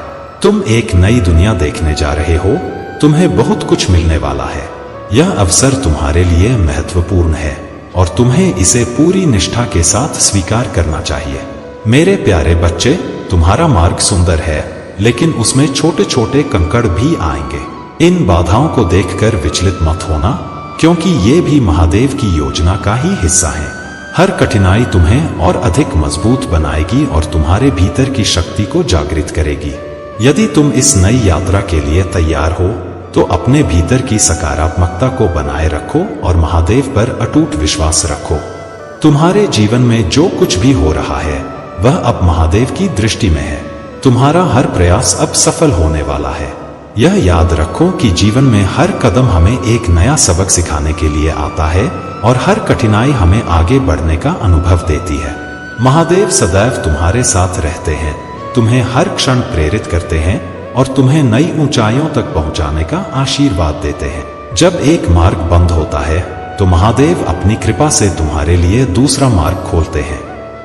तुम एक नई दुनिया देखने जा रहे हो। तुम्हें बहुत कुछ मिलने वाला है। यह अवसर तुम्हारे लिए महत्वपूर्ण है और तुम्हें इसे पूरी निष्ठा के साथ स्वीकार करना चाहिए। मेरे प्यारे बच्चे, तुम्हारा मार्ग सुंदर है, लेकिन उसमें छोटे छोटे कंकड़ भी आएंगे। इन बाधाओं को देखकर विचलित मत होना, क्योंकि ये भी महादेव की योजना का ही हिस्सा है। हर कठिनाई तुम्हें और अधिक मजबूत बनाएगी और तुम्हारे भीतर की शक्ति को जागृत करेगी। यदि तुम इस नई यात्रा के लिए तैयार हो तो अपने भीतर की सकारात्मकता को बनाए रखो और महादेव पर अटूट विश्वास रखो। तुम्हारे जीवन में जो कुछ भी हो रहा है वह अब महादेव की दृष्टि में है। तुम्हारा हर प्रयास अब सफल होने वाला है। यह याद रखो कि जीवन में हर कदम हमें एक नया सबक सिखाने के लिए आता है और हर कठिनाई हमें आगे बढ़ने का अनुभव देती है। महादेव सदैव तुम्हारे साथ रहते हैं, तुम्हें हर क्षण प्रेरित करते हैं और तुम्हें नई ऊंचाइयों तक पहुंचाने का आशीर्वाद देते हैं। जब एक मार्ग बंद होता है तो महादेव अपनी कृपा से तुम्हारे लिए दूसरा मार्ग खोलते हैं।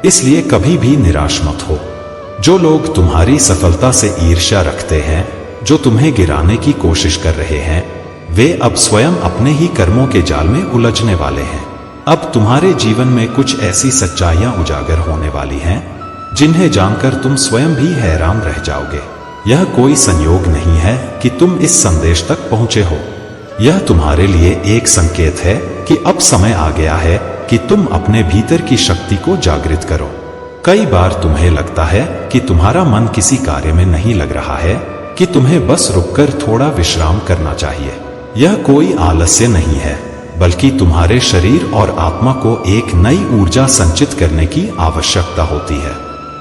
इसलिए कभी भी निराश मत हो। जो लोग तुम्हारी सफलता से ईर्ष्या रखते हैं, जो तुम्हें गिराने की कोशिश कर रहे हैं, वे अब स्वयं अपने ही कर्मों के जाल में उलझने वाले हैं। अब तुम्हारे जीवन में कुछ ऐसी सच्चाइयां उजागर होने वाली हैं जिन्हें जानकर तुम स्वयं भी हैरान रह जाओगे। यह कोई संयोग नहीं है कि तुम इस संदेश तक पहुंचे हो। यह तुम्हारे लिए एक संकेत है कि अब समय आ गया है कि तुम अपने भीतर की शक्ति को जागृत करो। कई बार तुम्हें लगता है कि तुम्हारा मन किसी कार्य में नहीं लग रहा है, कि तुम्हें बस रुककर थोड़ा विश्राम करना चाहिए। यह कोई आलस्य नहीं है, बल्कि तुम्हारे शरीर और आत्मा को एक नई ऊर्जा संचित करने की आवश्यकता होती है।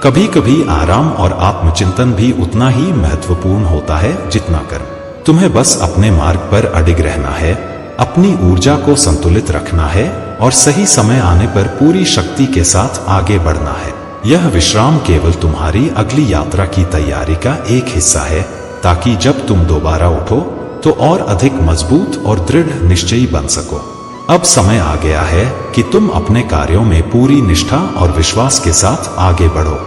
कभी कभी आराम और आत्मचिंतन भी उतना ही महत्वपूर्ण होता है जितना कर्म। तुम्हें बस अपने मार्ग पर अडिग रहना है, अपनी ऊर्जा को संतुलित रखना है और सही समय आने पर पूरी शक्ति के साथ आगे बढ़ना है। यह विश्राम केवल तुम्हारी अगली यात्रा की तैयारी का एक हिस्सा है, ताकि जब तुम दोबारा उठो तो और अधिक मजबूत और दृढ़ निश्चयी बन सको। अब समय आ गया है कि तुम अपने कार्यों में पूरी निष्ठा और विश्वास के साथ आगे बढ़ो।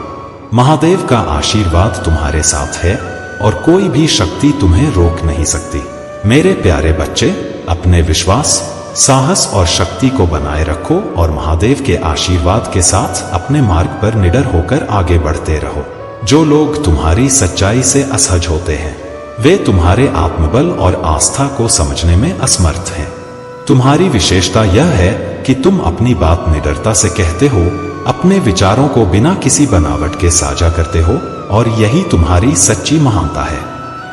महादेव का आशीर्वाद तुम्हारे साथ है और कोई भी शक्ति तुम्हें रोक नहीं सकती। मेरे प्यारे बच्चे, अपने विश्वास, साहस और शक्ति को बनाए रखो और महादेव के आशीर्वाद के साथ अपने मार्ग पर निडर होकर आगे बढ़ते रहो। जो लोग तुम्हारी सच्चाई से असहज होते हैं, वे तुम्हारे आत्मबल और आस्था को समझने में असमर्थ हैं। तुम्हारी विशेषता यह है कि तुम अपनी बात निडरता से कहते हो, अपने विचारों को बिना किसी बनावट के साझा करते हो और यही तुम्हारी सच्ची महानता है।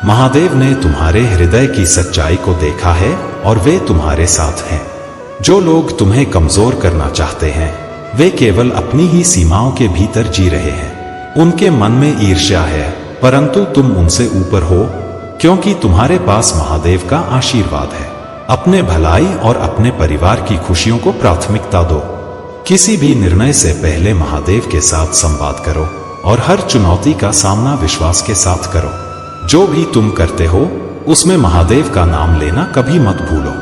महादेव ने तुम्हारे हृदय की सच्चाई को देखा है और वे तुम्हारे साथ हैं। जो लोग तुम्हें कमजोर करना चाहते हैं, वे केवल अपनी ही सीमाओं के भीतर जी रहे हैं। उनके मन में ईर्ष्या है, परंतु तुम उनसे ऊपर हो, क्योंकि तुम्हारे पास महादेव का आशीर्वाद है। अपने भलाई और अपने परिवार की खुशियों को प्राथमिकता दो। किसी भी निर्णय से पहले महादेव के साथ संवाद करो और हर चुनौती का सामना विश्वास के साथ करो। जो भी तुम करते हो उसमें महादेव का नाम लेना कभी मत भूलो।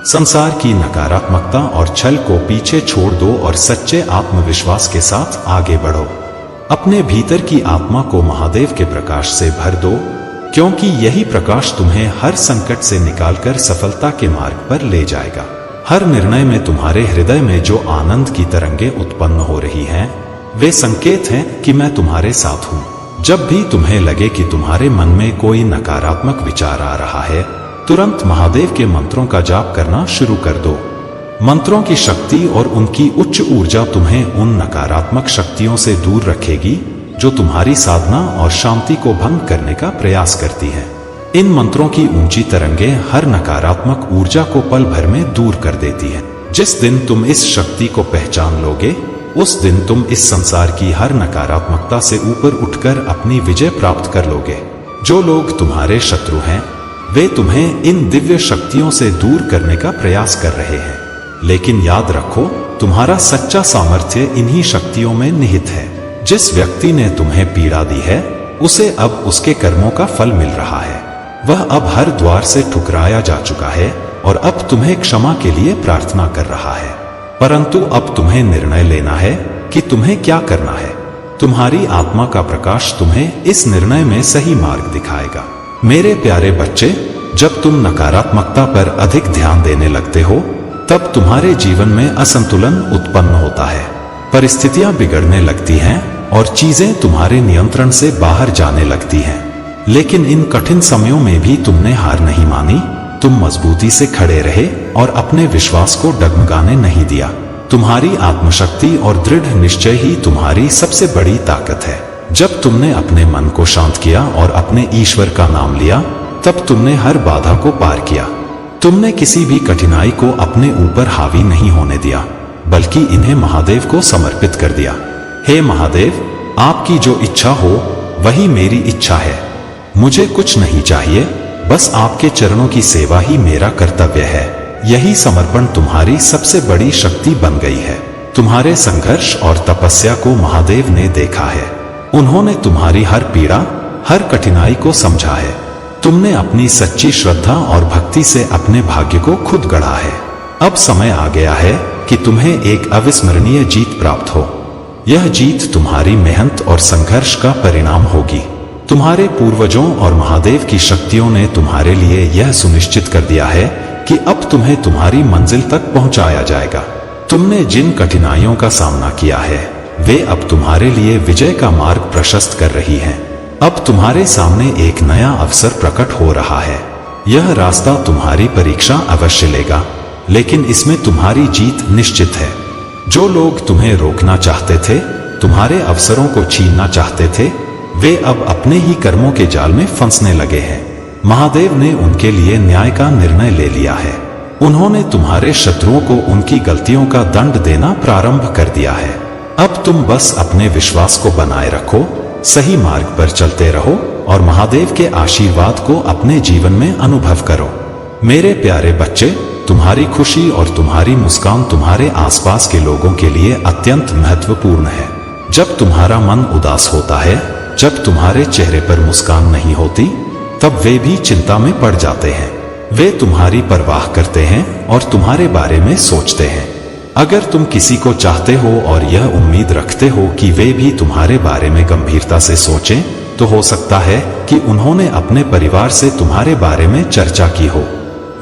संसार की नकारात्मकता और छल को पीछे छोड़ दो और सच्चे आत्मविश्वास के साथ आगे बढ़ो। अपने भीतर की आत्मा को महादेव के प्रकाश से भर दो, क्योंकि यही प्रकाश तुम्हें हर संकट से निकालकर सफलता के मार्ग पर ले जाएगा। हर निर्णय में तुम्हारे हृदय में जो आनंद की तरंगें उत्पन्न हो रही हैं, वे संकेत हैं कि मैं तुम्हारे साथ हूं। जब भी तुम्हें लगे कि तुम्हारे मन में कोई नकारात्मक विचार आ रहा है, तुरंत महादेव के मंत्रों का जाप करना शुरू कर दो। मंत्रों की शक्ति और उनकी उच्च ऊर्जा तुम्हें उन नकारात्मक शक्तियों से दूर रखेगी जो तुम्हारी साधना और शांति को भंग करने का प्रयास करती है। इन मंत्रों की ऊंची तरंगें हर नकारात्मक ऊर्जा को पल भर में दूर कर देती है। जिस दिन तुम इस शक्ति को पहचान लोगे, उस दिन तुम इस संसार की हर नकारात्मकता से ऊपर उठकर अपनी विजय प्राप्त कर लोगे। जो लोग तुम्हारे शत्रु हैं, वे तुम्हें इन दिव्य शक्तियों से दूर करने का प्रयास कर रहे हैं, लेकिन याद रखो, तुम्हारा सच्चा सामर्थ्य इन्हीं शक्तियों में निहित है। जिस व्यक्ति ने तुम्हें पीड़ा दी है, उसे अब उसके कर्मों का फल मिल रहा है। वह अब हर द्वार से ठुकराया जा चुका है और अब तुम्हें क्षमा के लिए प्रार्थना कर रहा है। परंतु अब तुम्हें निर्णय लेना है कि तुम्हें क्या करना है। तुम्हारी आत्मा का प्रकाश तुम्हें इस निर्णय में सही मार्ग दिखाएगा। मेरे प्यारे बच्चे, जब तुम नकारात्मकता पर अधिक ध्यान देने लगते हो, तब तुम्हारे जीवन में असंतुलन उत्पन्न होता है। परिस्थितियां बिगड़ने लगती हैं और चीजें तुम्हारे नियंत्रण से बाहर जाने लगती हैं। लेकिन इन कठिन समयों में भी तुमने हार नहीं मानी। तुम मजबूती से खड़े रहे और अपने विश्वास को डगमगाने नहीं दिया। तुम्हारी आत्मशक्ति और दृढ़ निश्चय ही तुम्हारी सबसे बड़ी ताकत है। जब तुमने अपने मन को शांत किया और अपने ईश्वर का नाम लिया, तब तुमने हर बाधा को पार किया। तुमने किसी भी कठिनाई को अपने ऊपर हावी नहीं होने दिया, बल्कि इन्हें महादेव को समर्पित कर दिया। हे महादेव, आपकी जो इच्छा हो वही मेरी इच्छा है। मुझे कुछ नहीं चाहिए, बस आपके चरणों की सेवा ही मेरा कर्तव्य है। यही समर्पण तुम्हारी सबसे बड़ी शक्ति बन गई है। तुम्हारे संघर्ष और तपस्या को महादेव ने देखा है। उन्होंने तुम्हारी हर पीड़ा, हर कठिनाई को समझा है। तुमने अपनी सच्ची श्रद्धा और भक्ति से अपने भाग्य को खुद गढ़ा है। अब समय आ गया है कि तुम्हें एक अविस्मरणीय जीत प्राप्त हो। यह जीत तुम्हारी मेहनत और संघर्ष का परिणाम होगी। तुम्हारे पूर्वजों और महादेव की शक्तियों ने तुम्हारे लिए यह सुनिश्चित कर दिया है कि अब तुम्हें तुम्हारी मंजिल तक पहुंचाया जाएगा। तुमने जिन कठिनाइयों का सामना किया है, वे अब तुम्हारे लिए विजय का मार्ग प्रशस्त कर रही हैं। अब तुम्हारे सामने एक नया अवसर प्रकट हो रहा है। यह रास्ता तुम्हारी परीक्षा अवश्य लेगा, लेकिन इसमें तुम्हारी जीत निश्चित है। जो लोग तुम्हें रोकना चाहते थे, तुम्हारे अवसरों को छीनना चाहते थे, वे अब अपने ही कर्मों के जाल में फंसने लगे हैं। महादेव ने उनके लिए न्याय का निर्णय ले लिया है। उन्होंने तुम्हारे शत्रुओं को उनकी गलतियों का दंड देना प्रारंभ कर दिया है। अब तुम बस अपने विश्वास को बनाए रखो, सही मार्ग पर चलते रहो और महादेव के आशीर्वाद को अपने जीवन में अनुभव करो। मेरे प्यारे बच्चे, तुम्हारी खुशी और तुम्हारी मुस्कान तुम्हारे आसपास के लोगों के लिए अत्यंत महत्वपूर्ण है। जब तुम्हारा मन उदास होता है, जब तुम्हारे चेहरे पर मुस्कान नहीं होती, तब वे भी चिंता में पड़ जाते हैं। वे तुम्हारी परवाह करते हैं और तुम्हारे बारे में सोचते हैं। अगर तुम किसी को चाहते हो और यह उम्मीद रखते हो कि वे भी तुम्हारे बारे में गंभीरता से सोचें, तो हो सकता है कि उन्होंने अपने परिवार से तुम्हारे बारे में चर्चा की हो।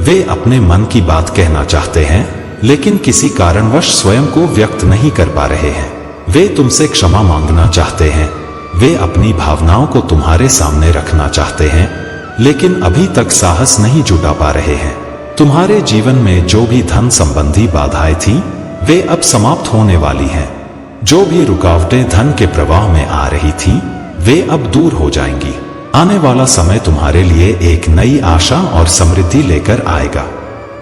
वे अपने मन की बात कहना चाहते हैं, लेकिन किसी कारणवश स्वयं को व्यक्त नहीं कर पा रहे हैं। वे तुमसे क्षमा मांगना चाहते हैं। वे अपनी भावनाओं को तुम्हारे सामने रखना चाहते हैं, लेकिन अभी तक साहस नहीं जुटा पा रहे हैं। तुम्हारे जीवन में जो भी धन संबंधी बाधाएं थीं, वे अब समाप्त होने वाली हैं। जो भी रुकावटें धन के प्रवाह में आ रही थीं, वे अब दूर हो जाएंगी। आने वाला समय तुम्हारे लिए एक नई आशा और समृद्धि लेकर आएगा।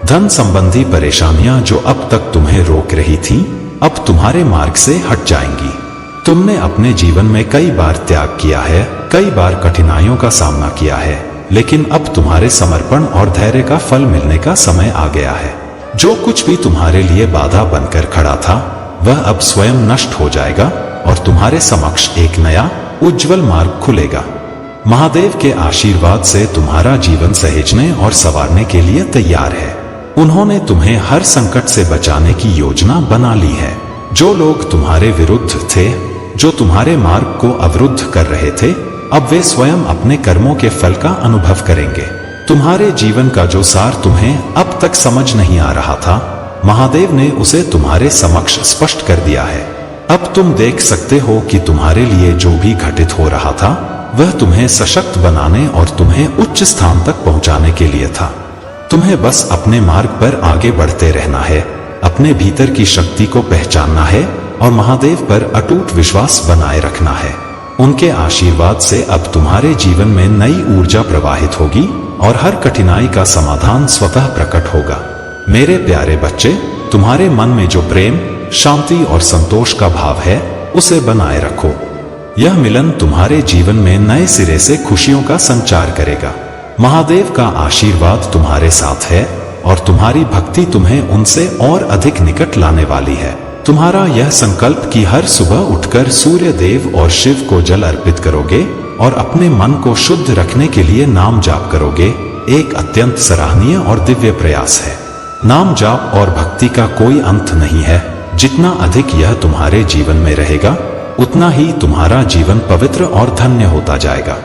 धन संबंधी परेशानियां जो अब तक तुम्हें रोक रही थीं, अब तुम्हारे मार्ग से हट जाएंगी। तुमने अपने जीवन में कई बार त्याग किया है, कई बार कठिनाइयों का सामना किया है, लेकिन अब तुम्हारे समर्पण और धैर्य का फल मिलने का समय आ गया है। जो कुछ भी तुम्हारे लिए बाधा बनकर खड़ा था वह अब स्वयं नष्ट हो जाएगा और तुम्हारे समक्ष एक नया उज्जवल मार्ग खुलेगा। महादेव के आशीर्वाद से तुम्हारा जीवन सहेजने और संवारने के लिए तैयार है। उन्होंने तुम्हें हर संकट से बचाने की योजना बना ली है। जो लोग तुम्हारे विरुद्ध थे, जो तुम्हारे मार्ग को अवरुद्ध कर रहे थे, अब वे स्वयं अपने कर्मों के फल का अनुभव करेंगे। तुम्हारे जीवन का जो सार तुम्हें अब तक समझ नहीं आ रहा था, महादेव ने उसे तुम्हारे समक्ष स्पष्ट कर दिया है। अब तुम देख सकते हो कि तुम्हारे लिए जो भी घटित हो रहा था वह तुम्हें सशक्त बनाने और तुम्हें उच्च स्थान तक पहुंचाने के लिए था। तुम्हें बस अपने मार्ग पर आगे बढ़ते रहना है, अपने भीतर की शक्ति को पहचानना है और महादेव पर अटूट विश्वास बनाए रखना है। उनके आशीर्वाद से अब तुम्हारे जीवन में नई ऊर्जा प्रवाहित होगी और हर कठिनाई का समाधान स्वतः प्रकट होगा। मेरे प्यारे बच्चे, तुम्हारे मन में जो प्रेम, शांति और संतोष का भाव है उसे बनाए रखो। यह मिलन तुम्हारे जीवन में नए सिरे से खुशियों का संचार करेगा। महादेव का आशीर्वाद तुम्हारे साथ है और तुम्हारी भक्ति तुम्हें उनसे और अधिक निकट लाने वाली है। तुम्हारा यह संकल्प कि हर सुबह उठकर सूर्य देव और शिव को जल अर्पित करोगे और अपने मन को शुद्ध रखने के लिए नाम जाप करोगे, एक अत्यंत सराहनीय और दिव्य प्रयास है। नाम जाप और भक्ति का कोई अंत नहीं है। जितना अधिक यह तुम्हारे जीवन में रहेगा उतना ही तुम्हारा जीवन पवित्र और धन्य होता जाएगा।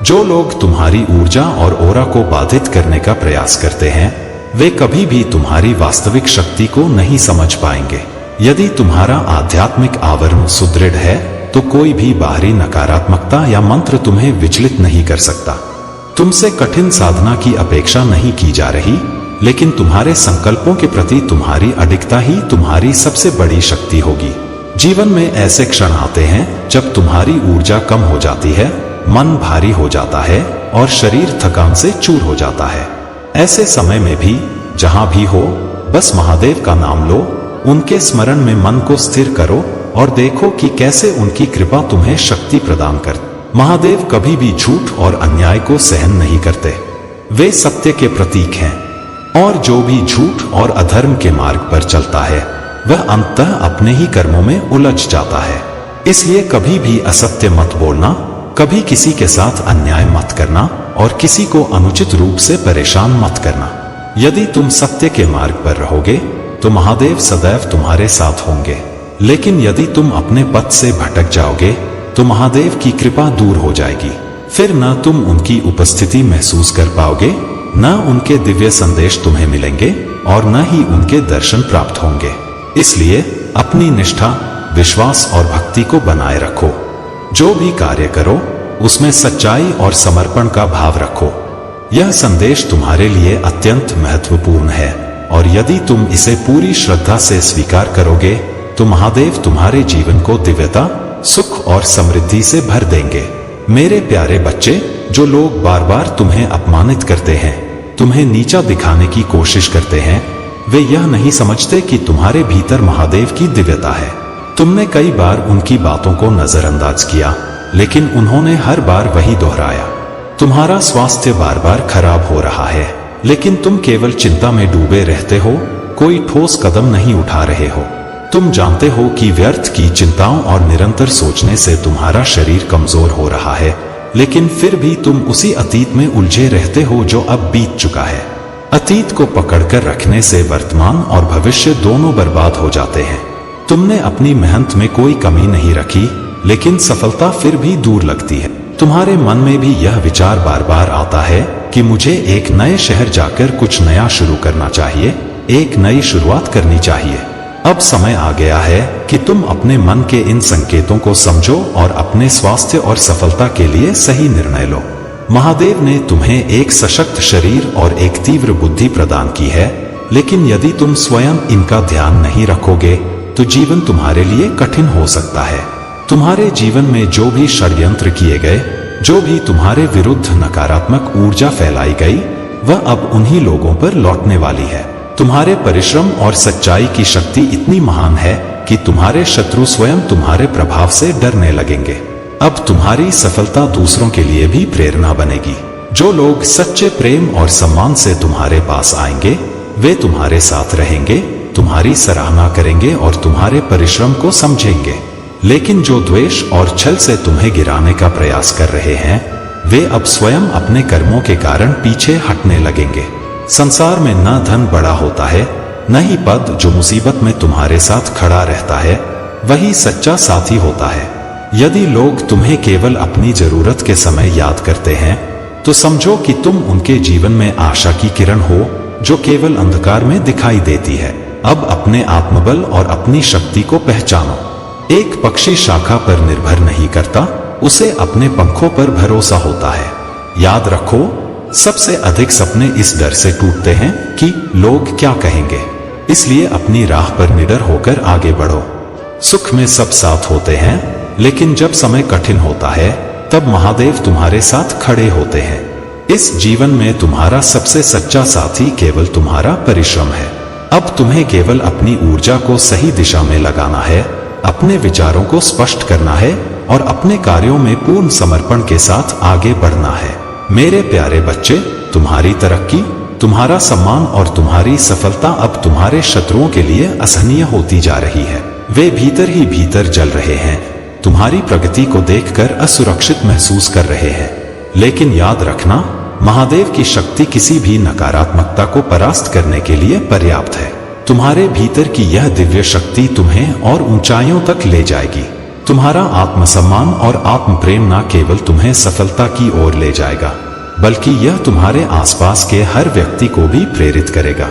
जो लोग तुम्हारी ऊर्जा और ओरा को बाधित करने का प्रयास करते हैं वे कभी भी तुम्हारी वास्तविक शक्ति को नहीं समझ पाएंगे। यदि तुम्हारा आध्यात्मिक आवरण सुदृढ़ है तो कोई भी बाहरी नकारात्मकता या मंत्र तुम्हें विचलित नहीं कर सकता। तुमसे कठिन साधना की अपेक्षा नहीं की जा रही, लेकिन तुम्हारे संकल्पों के प्रति तुम्हारी अडिगता ही तुम्हारी सबसे बड़ी शक्ति होगी। जीवन में ऐसे क्षण आते हैं जब तुम्हारी ऊर्जा कम हो जाती है, मन भारी हो जाता है और शरीर थकान से चूर हो जाता है। ऐसे समय में भी जहां भी हो बस महादेव का नाम लो, उनके स्मरण में मन को स्थिर करो और देखो कि कैसे उनकी कृपा तुम्हें शक्ति प्रदान कर। महादेव कभी भी झूठ और अन्याय को सहन नहीं करते। वे सत्य के प्रतीक हैं और जो भी झूठ और अधर्म के मार्ग पर चलता है वह अंततः अपने ही कर्मों में उलझ जाता है। इसलिए कभी भी असत्य मत बोलना, कभी किसी के साथ अन्याय मत करना और किसी को अनुचित रूप से परेशान मत करना। यदि तुम सत्य के मार्ग पर रहोगे तो महादेव सदैव तुम्हारे साथ होंगे, लेकिन यदि तुम अपने पथ से भटक जाओगे तो महादेव की कृपा दूर हो जाएगी। फिर न तुम उनकी उपस्थिति महसूस कर पाओगे, न उनके दिव्य संदेश तुम्हें मिलेंगे और न ही उनके दर्शन प्राप्त होंगे। इसलिए अपनी निष्ठा, विश्वास और भक्ति को बनाए रखो। जो भी कार्य करो उसमें सच्चाई और समर्पण का भाव रखो। यह संदेश तुम्हारे लिए अत्यंत महत्वपूर्ण है और यदि तुम इसे पूरी श्रद्धा से स्वीकार करोगे तो महादेव तुम्हारे जीवन को दिव्यता, सुख और समृद्धि से भर देंगे। मेरे प्यारे बच्चे, जो लोग बार बार तुम्हें अपमानित करते हैं, तुम्हें नीचा दिखाने की कोशिश करते हैं, वे यह नहीं समझते कि तुम्हारे भीतर महादेव की दिव्यता है। तुमने कई बार उनकी बातों को नजरअंदाज किया, लेकिन उन्होंने हर बार वही दोहराया। तुम्हारा स्वास्थ्य बार बार खराब हो रहा है, लेकिन तुम केवल चिंता में डूबे रहते हो, कोई ठोस कदम नहीं उठा रहे हो। तुम जानते हो कि व्यर्थ की चिंताओं और निरंतर सोचने से तुम्हारा शरीर कमजोर हो रहा है, लेकिन फिर भी तुम उसी अतीत में उलझे रहते हो जो अब बीत चुका है। अतीत को पकड़कर रखने से वर्तमान और भविष्य दोनों बर्बाद हो जाते हैं। तुमने अपनी मेहनत में कोई कमी नहीं रखी, लेकिन सफलता फिर भी दूर लगती है। तुम्हारे मन में भी यह विचार बार बार आता है कि मुझे एक नए शहर जाकर कुछ नया शुरू करना चाहिए, एक नई शुरुआत करनी चाहिए। अब समय आ गया है कि तुम अपने मन के इन संकेतों को समझो और अपने स्वास्थ्य और सफलता के लिए सही निर्णय लो। महादेव ने तुम्हें एक सशक्त शरीर और एक तीव्र बुद्धि प्रदान की है, लेकिन यदि तुम स्वयं इनका ध्यान नहीं रखोगे तो जीवन तुम्हारे लिए कठिन हो सकता है। तुम्हारे जीवन में जो भी षड्यंत्र किए गए, जो भी तुम्हारे विरुद्ध नकारात्मक ऊर्जा फैलाई गई, वह अब उन्हीं लोगों पर लौटने वाली है। तुम्हारे परिश्रम और सच्चाई की शक्ति इतनी महान है कि तुम्हारे शत्रु स्वयं तुम्हारे प्रभाव से डरने लगेंगे। अब तुम्हारी सफलता दूसरों के लिए भी प्रेरणा बनेगी। जो लोग सच्चे प्रेम और सम्मान से तुम्हारे पास आएंगे वे तुम्हारे साथ रहेंगे, तुम्हारी सराहना करेंगे और तुम्हारे परिश्रम को समझेंगे। लेकिन जो द्वेष और छल से तुम्हें गिराने का प्रयास कर रहे हैं वे अब स्वयं अपने कर्मों के कारण पीछे हटने लगेंगे। संसार में न धन बड़ा होता है न ही पद। जो मुसीबत में तुम्हारे साथ खड़ा रहता है वही सच्चा साथी होता है। यदि लोग तुम्हें केवल अपनी जरूरत के समय याद करते हैं तो समझो कि तुम उनके जीवन में आशा की किरण हो जो केवल अंधकार में दिखाई देती है। अब अपने आत्मबल और अपनी शक्ति को पहचानो। एक पक्षी शाखा पर निर्भर नहीं करता, उसे अपने पंखों पर भरोसा होता है। याद रखो, सबसे अधिक सपने इस डर से टूटते हैं कि लोग क्या कहेंगे। इसलिए अपनी राह पर निडर होकर आगे बढ़ो। सुख में सब साथ होते हैं, लेकिन जब समय कठिन होता है तब महादेव तुम्हारे साथ खड़े होते हैं। इस जीवन में तुम्हारा सबसे सच्चा साथी केवल तुम्हारा परिश्रम है। अब तुम्हें केवल अपनी ऊर्जा को सही दिशा में लगाना है, अपने विचारों को स्पष्ट करना है और अपने कार्यों में पूर्ण समर्पण के साथ आगे बढ़ना है। मेरे प्यारे बच्चे, तुम्हारी तरक्की, तुम्हारा सम्मान और तुम्हारी सफलता अब तुम्हारे शत्रुओं के लिए असहनीय होती जा रही है। वे भीतर ही भीतर जल रहे हैं, तुम्हारी प्रगति को देखकर असुरक्षित महसूस कर रहे हैं। लेकिन याद रखना, महादेव की शक्ति किसी भी नकारात्मकता को परास्त करने के लिए पर्याप्त है। तुम्हारे भीतर की यह दिव्य शक्ति तुम्हें और ऊंचाइयों तक ले जाएगी। तुम्हारा आत्मसम्मान और आत्म प्रेम न केवल तुम्हें सफलता की ओर ले जाएगा बल्कि यह तुम्हारे आसपास के हर व्यक्ति को भी प्रेरित करेगा।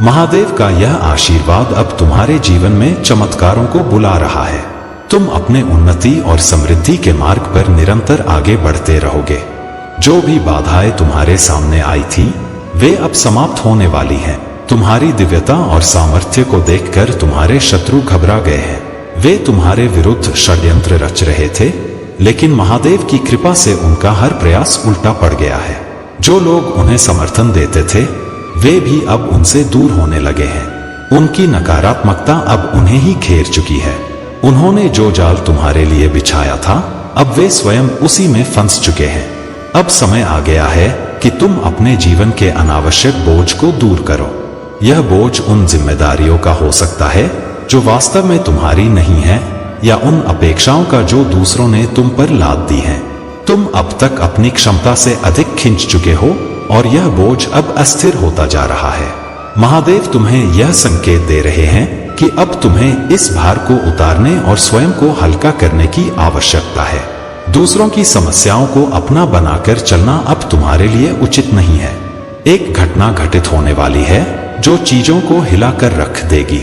महादेव का यह आशीर्वाद अब तुम्हारे जीवन में चमत्कारों को बुला रहा है। तुम अपने उन्नति और समृद्धि के मार्ग पर निरंतर आगे बढ़ते रहोगे। जो भी बाधाएं तुम्हारे सामने आई थी वे अब समाप्त होने वाली हैं। तुम्हारी दिव्यता और सामर्थ्य को देखकर तुम्हारे शत्रु घबरा गए हैं। वे तुम्हारे विरुद्ध षड्यंत्र रच रहे थे, लेकिन महादेव की कृपा से उनका हर प्रयास उल्टा पड़ गया है। जो लोग उन्हें समर्थन देते थे वे भी अब उनसे दूर होने लगे हैं। उनकी नकारात्मकता अब उन्हें ही घेर चुकी है। उन्होंने जो जाल तुम्हारे लिए बिछाया था अब वे स्वयं उसी में फंस चुके हैं। अब समय आ गया है कि तुम अपने जीवन के अनावश्यक बोझ को दूर करो। यह बोझ उन जिम्मेदारियों का हो सकता है जो वास्तव में तुम्हारी नहीं है, या उन अपेक्षाओं का जो दूसरों ने तुम पर लाद दी हैं। तुम अब तक अपनी क्षमता से अधिक खींच चुके हो और यह बोझ अब अस्थिर होता जा रहा है। महादेव तुम्हें यह संकेत दे रहे हैं कि अब तुम्हें इस भार को उतारने और स्वयं को हल्का करने की आवश्यकता है। दूसरों की समस्याओं को अपना बनाकर चलना अब तुम्हारे लिए उचित नहीं है। एक घटना घटित होने वाली है जो चीजों को हिलाकर रख देगी।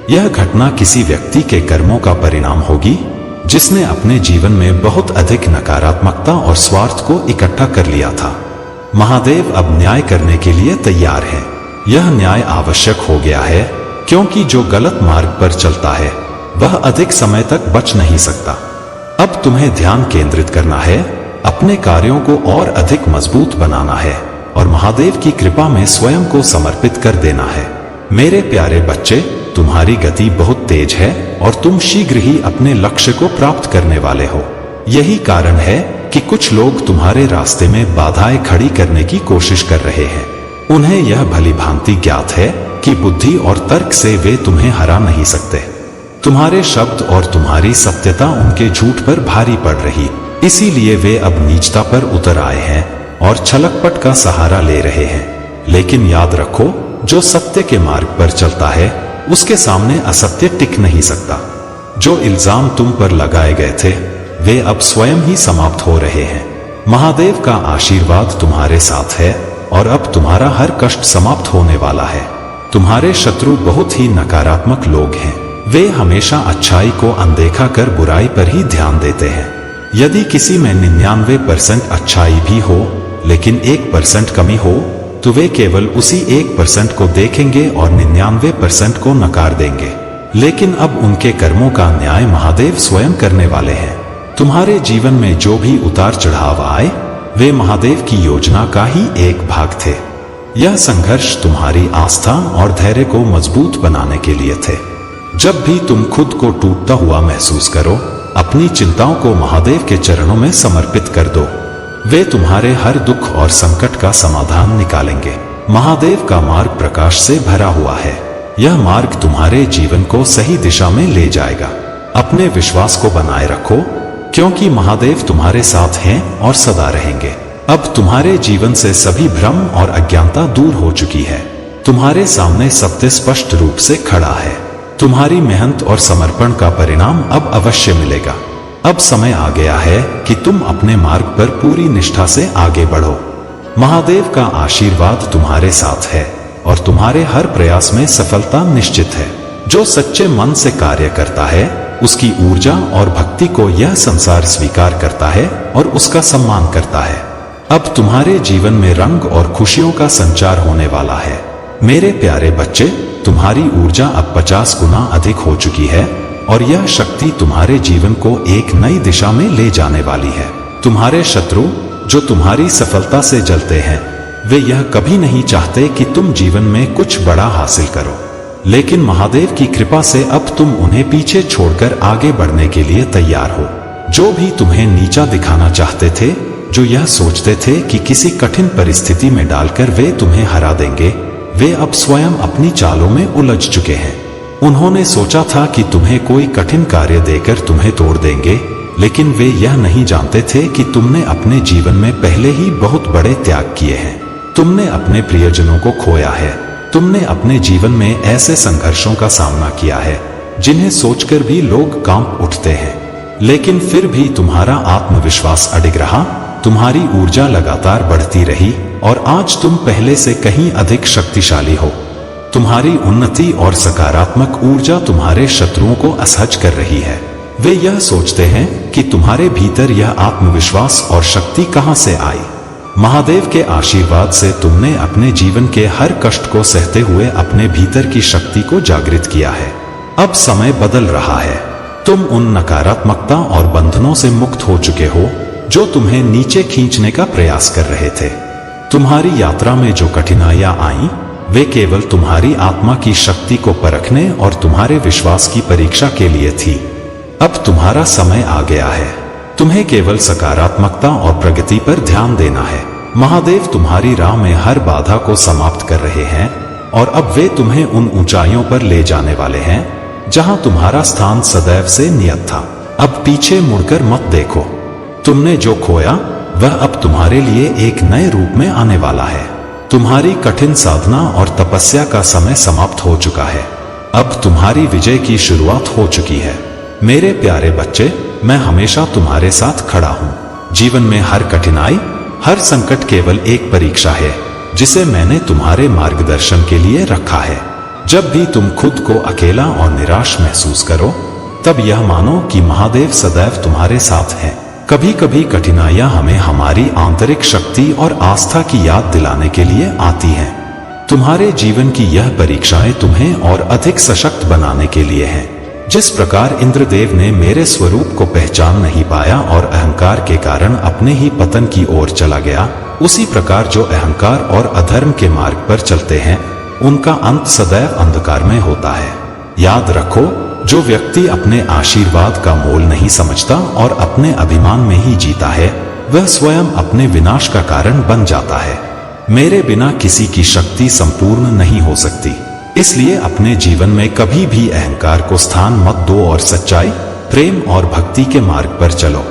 यह घटना किसी व्यक्ति के कर्मों का परिणाम होगी जिसने अपने जीवन में बहुत अधिक नकारात्मकता और स्वार्थ को इकट्ठा कर लिया था। महादेव अब न्याय करने के लिए तैयार है। यह न्याय आवश्यक हो गया है क्योंकि जो गलत मार्ग पर चलता है वह अधिक समय तक बच नहीं सकता। अब तुम्हें ध्यान केंद्रित करना है, अपने कार्यों को और अधिक मजबूत बनाना है और महादेव की कृपा में स्वयं को समर्पित कर देना है। मेरे प्यारे बच्चे, तुम्हारी गति बहुत तेज है और तुम शीघ्र ही अपने लक्ष्य को प्राप्त करने वाले हो। यही कारण है कि कुछ लोग तुम्हारे रास्ते में बाधाएं खड़ी करने की कोशिश कर रहे हैं। उन्हें यह भली भांति ज्ञात है कि बुद्धि और तर्क से वे तुम्हें हरा नहीं सकते। तुम्हारे शब्द और तुम्हारी सत्यता उनके झूठ पर भारी पड़ रही, इसीलिए वे अब नीचता पर उतर आए हैं और छलकपट का सहारा ले रहे हैं। लेकिन याद रखो, जो सत्य के मार्ग पर चलता है उसके सामने असत्य टिक नहीं सकता। जो इल्जाम तुम पर लगाए गए थे वे अब स्वयं ही समाप्त हो रहे हैं। महादेव का आशीर्वाद तुम्हारे साथ है और अब तुम्हारा हर कष्ट समाप्त होने वाला है। तुम्हारे शत्रु बहुत ही नकारात्मक लोग हैं। वे हमेशा अच्छाई को अनदेखा कर बुराई पर ही ध्यान देते हैं। यदि किसी में 99% अच्छाई भी हो लेकिन 1% कमी हो तो वे केवल उसी 1% को देखेंगे और 99% को नकार देंगे। लेकिन अब उनके कर्मों का न्याय महादेव स्वयं करने वाले हैं। तुम्हारे जीवन में जो भी उतार चढ़ाव आए वे महादेव की योजना का ही एक भाग थे। यह संघर्ष तुम्हारी आस्था और धैर्य को मजबूत बनाने के लिए थे। जब भी तुम खुद को टूटता हुआ महसूस करो, अपनी चिंताओं को महादेव के चरणों में समर्पित कर दो। वे तुम्हारे हर दुख और संकट का समाधान निकालेंगे। महादेव का मार्ग प्रकाश से भरा हुआ है। यह मार्ग तुम्हारे जीवन को सही दिशा में ले जाएगा। अपने विश्वास को बनाए रखो, क्योंकि महादेव तुम्हारे साथ हैं और सदा रहेंगे। अब तुम्हारे जीवन से सभी भ्रम और अज्ञानता दूर हो चुकी है। तुम्हारे सामने सत्य स्पष्ट रूप से खड़ा है। तुम्हारी मेहनत और समर्पण का परिणाम अब अवश्य मिलेगा। अब समय आ गया है कि तुम अपने मार्ग पर पूरी निष्ठा से आगे बढ़ो। महादेव का आशीर्वाद तुम्हारे साथ है और तुम्हारे हर प्रयास में सफलता निश्चित है। जो सच्चे मन से कार्य करता है, उसकी ऊर्जा और भक्ति को यह संसार स्वीकार करता है और उसका सम्मान करता है। अब तुम्हारे जीवन में रंग और खुशियों का संचार होने वाला है। मेरे प्यारे बच्चे, तुम्हारी ऊर्जा अब 50 गुना अधिक हो चुकी है और यह शक्ति तुम्हारे जीवन को एक नई दिशा में ले जाने वाली है। तुम्हारे शत्रु जो तुम्हारी सफलता से जलते हैं, वे यह कभी नहीं चाहते कि तुम जीवन में कुछ बड़ा हासिल करो, लेकिन महादेव की कृपा से अब तुम उन्हें पीछे छोड़कर आगे बढ़ने के लिए तैयार हो। जो भी तुम्हें नीचा दिखाना चाहते थे, जो यह सोचते थे कि किसी कठिन परिस्थिति में डालकर वे तुम्हें हरा देंगे, वे अब स्वयं अपनी चालों में उलझ चुके हैं। उन्होंने सोचा था कि तुम्हें कोई कठिन कार्य देकर तुम्हें तोड़ देंगे, लेकिन वे यह नहीं जानते थे कि तुमने अपने जीवन में पहले ही बहुत बड़े त्याग किए हैं। तुमने अपने प्रियजनों को खोया है। तुमने अपने जीवन में ऐसे संघर्षों का सामना किया है जिन्हें सोचकर भी लोग कांप उठते हैं, लेकिन फिर भी तुम्हारा आत्मविश्वास अडिग रहा। तुम्हारी ऊर्जा लगातार बढ़ती रही और आज तुम पहले से कहीं अधिक शक्तिशाली हो। तुम्हारी उन्नति और सकारात्मक ऊर्जा तुम्हारे शत्रुओं को असहज कर रही है। वे यह सोचते हैं कि तुम्हारे भीतर यह आत्मविश्वास और शक्ति कहां से आई। महादेव के आशीर्वाद से तुमने अपने जीवन के हर कष्ट को सहते हुए अपने भीतर की शक्ति को जागृत किया है। अब समय बदल रहा है। तुम उन नकारात्मकता और बंधनों से मुक्त हो चुके हो जो तुम्हें नीचे खींचने का प्रयास कर रहे थे। तुम्हारी यात्रा में जो कठिनाइयां आईं, वे केवल तुम्हारी आत्मा की शक्ति को परखने और तुम्हारे विश्वास की परीक्षा के लिए थी। अब तुम्हारा समय आ गया है। तुम्हें केवल सकारात्मकता और प्रगति पर ध्यान देना है। महादेव तुम्हारी राह में हर बाधा को समाप्त कर रहे हैं और अब वे तुम्हें उन ऊंचाइयों पर ले जाने वाले हैं जहां तुम्हारा स्थान सदैव से नियत था। अब पीछे मुड़कर मत देखो। तुमने जो खोया वह अब तुम्हारे लिए एक नए रूप में आने वाला है। तुम्हारी कठिन साधना और तपस्या का समय समाप्त हो चुका है। अब तुम्हारी विजय की शुरुआत हो चुकी है। मेरे प्यारे बच्चे, मैं हमेशा तुम्हारे साथ खड़ा हूँ। जीवन में हर कठिनाई, हर संकट केवल एक परीक्षा है जिसे मैंने तुम्हारे मार्गदर्शन के लिए रखा है। जब भी तुम खुद को अकेला और निराश महसूस करो, तब यह मानो कि महादेव सदैव तुम्हारे साथ हैं। कभी कभी कठिनाइयां हमें हमारी आंतरिक शक्ति और आस्था की याद दिलाने के लिए आती हैं। तुम्हारे जीवन की यह परीक्षाएं तुम्हें और अधिक सशक्त बनाने के लिए हैं। जिस प्रकार इंद्रदेव ने मेरे स्वरूप को पहचान नहीं पाया और अहंकार के कारण अपने ही पतन की ओर चला गया, उसी प्रकार जो अहंकार और अधर्म के मार्ग पर चलते हैं, उनका अंत सदैव अंधकार में होता है। याद रखो, जो व्यक्ति अपने आशीर्वाद का मोल नहीं समझता और अपने अभिमान में ही जीता है, वह स्वयं अपने विनाश का कारण बन जाता है। मेरे बिना किसी की शक्ति संपूर्ण नहीं हो सकती, इसलिए अपने जीवन में कभी भी अहंकार को स्थान मत दो और सच्चाई, प्रेम और भक्ति के मार्ग पर चलो।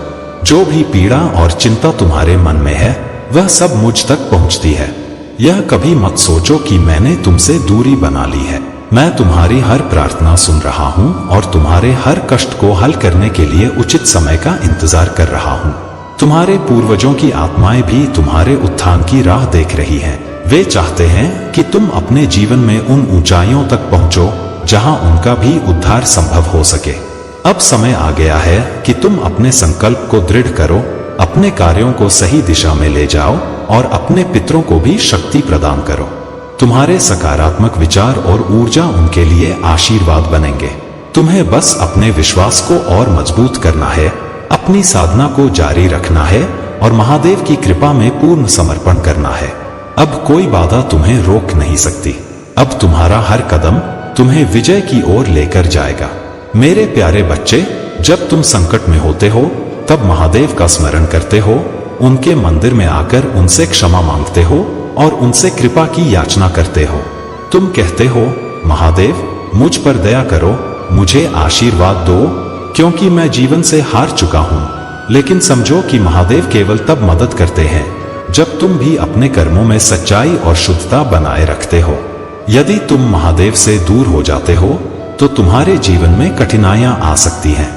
जो भी पीड़ा और चिंता तुम्हारे मन में है, वह सब मुझ तक पहुंचती है। यह कभी मत सोचो कि मैंने तुमसे दूरी बना ली है। मैं तुम्हारी हर प्रार्थना सुन रहा हूँ और तुम्हारे हर कष्ट को हल करने के लिए उचित समय का इंतजार कर रहा हूँ। तुम्हारे पूर्वजों की आत्माएं भी तुम्हारे उत्थान की राह देख रही हैं। वे चाहते हैं कि तुम अपने जीवन में उन ऊंचाइयों तक पहुंचो जहां उनका भी उद्धार संभव हो सके। अब समय आ गया है कि तुम अपने संकल्प को दृढ़ करो, अपने कार्यों को सही दिशा में ले जाओ और अपने पितरों को भी शक्ति प्रदान करो। तुम्हारे सकारात्मक विचार और ऊर्जा उनके लिए आशीर्वाद बनेंगे। तुम्हें बस अपने विश्वास को और मजबूत करना है, अपनी साधना को जारी रखना है और महादेव की कृपा में पूर्ण समर्पण करना है। अब कोई बाधा तुम्हें रोक नहीं सकती। अब तुम्हारा हर कदम तुम्हें विजय की ओर लेकर जाएगा। मेरे प्यारे बच्चे, जब तुम संकट में होते हो, तब महादेव का स्मरण करते हो उनके मंदिर में आकर उनसे क्षमा मांगते हो और उनसे कृपा की याचना करते हो। तुम कहते हो, महादेव मुझ पर दया करो, मुझे आशीर्वाद दो, क्योंकि मैं जीवन से हार चुका हूं। लेकिन समझो कि महादेव केवल तब मदद करते हैं जब तुम भी अपने कर्मों में सच्चाई और शुद्धता बनाए रखते हो। यदि तुम महादेव से दूर हो जाते हो तो तुम्हारे जीवन में कठिनाइयां आ सकती हैं।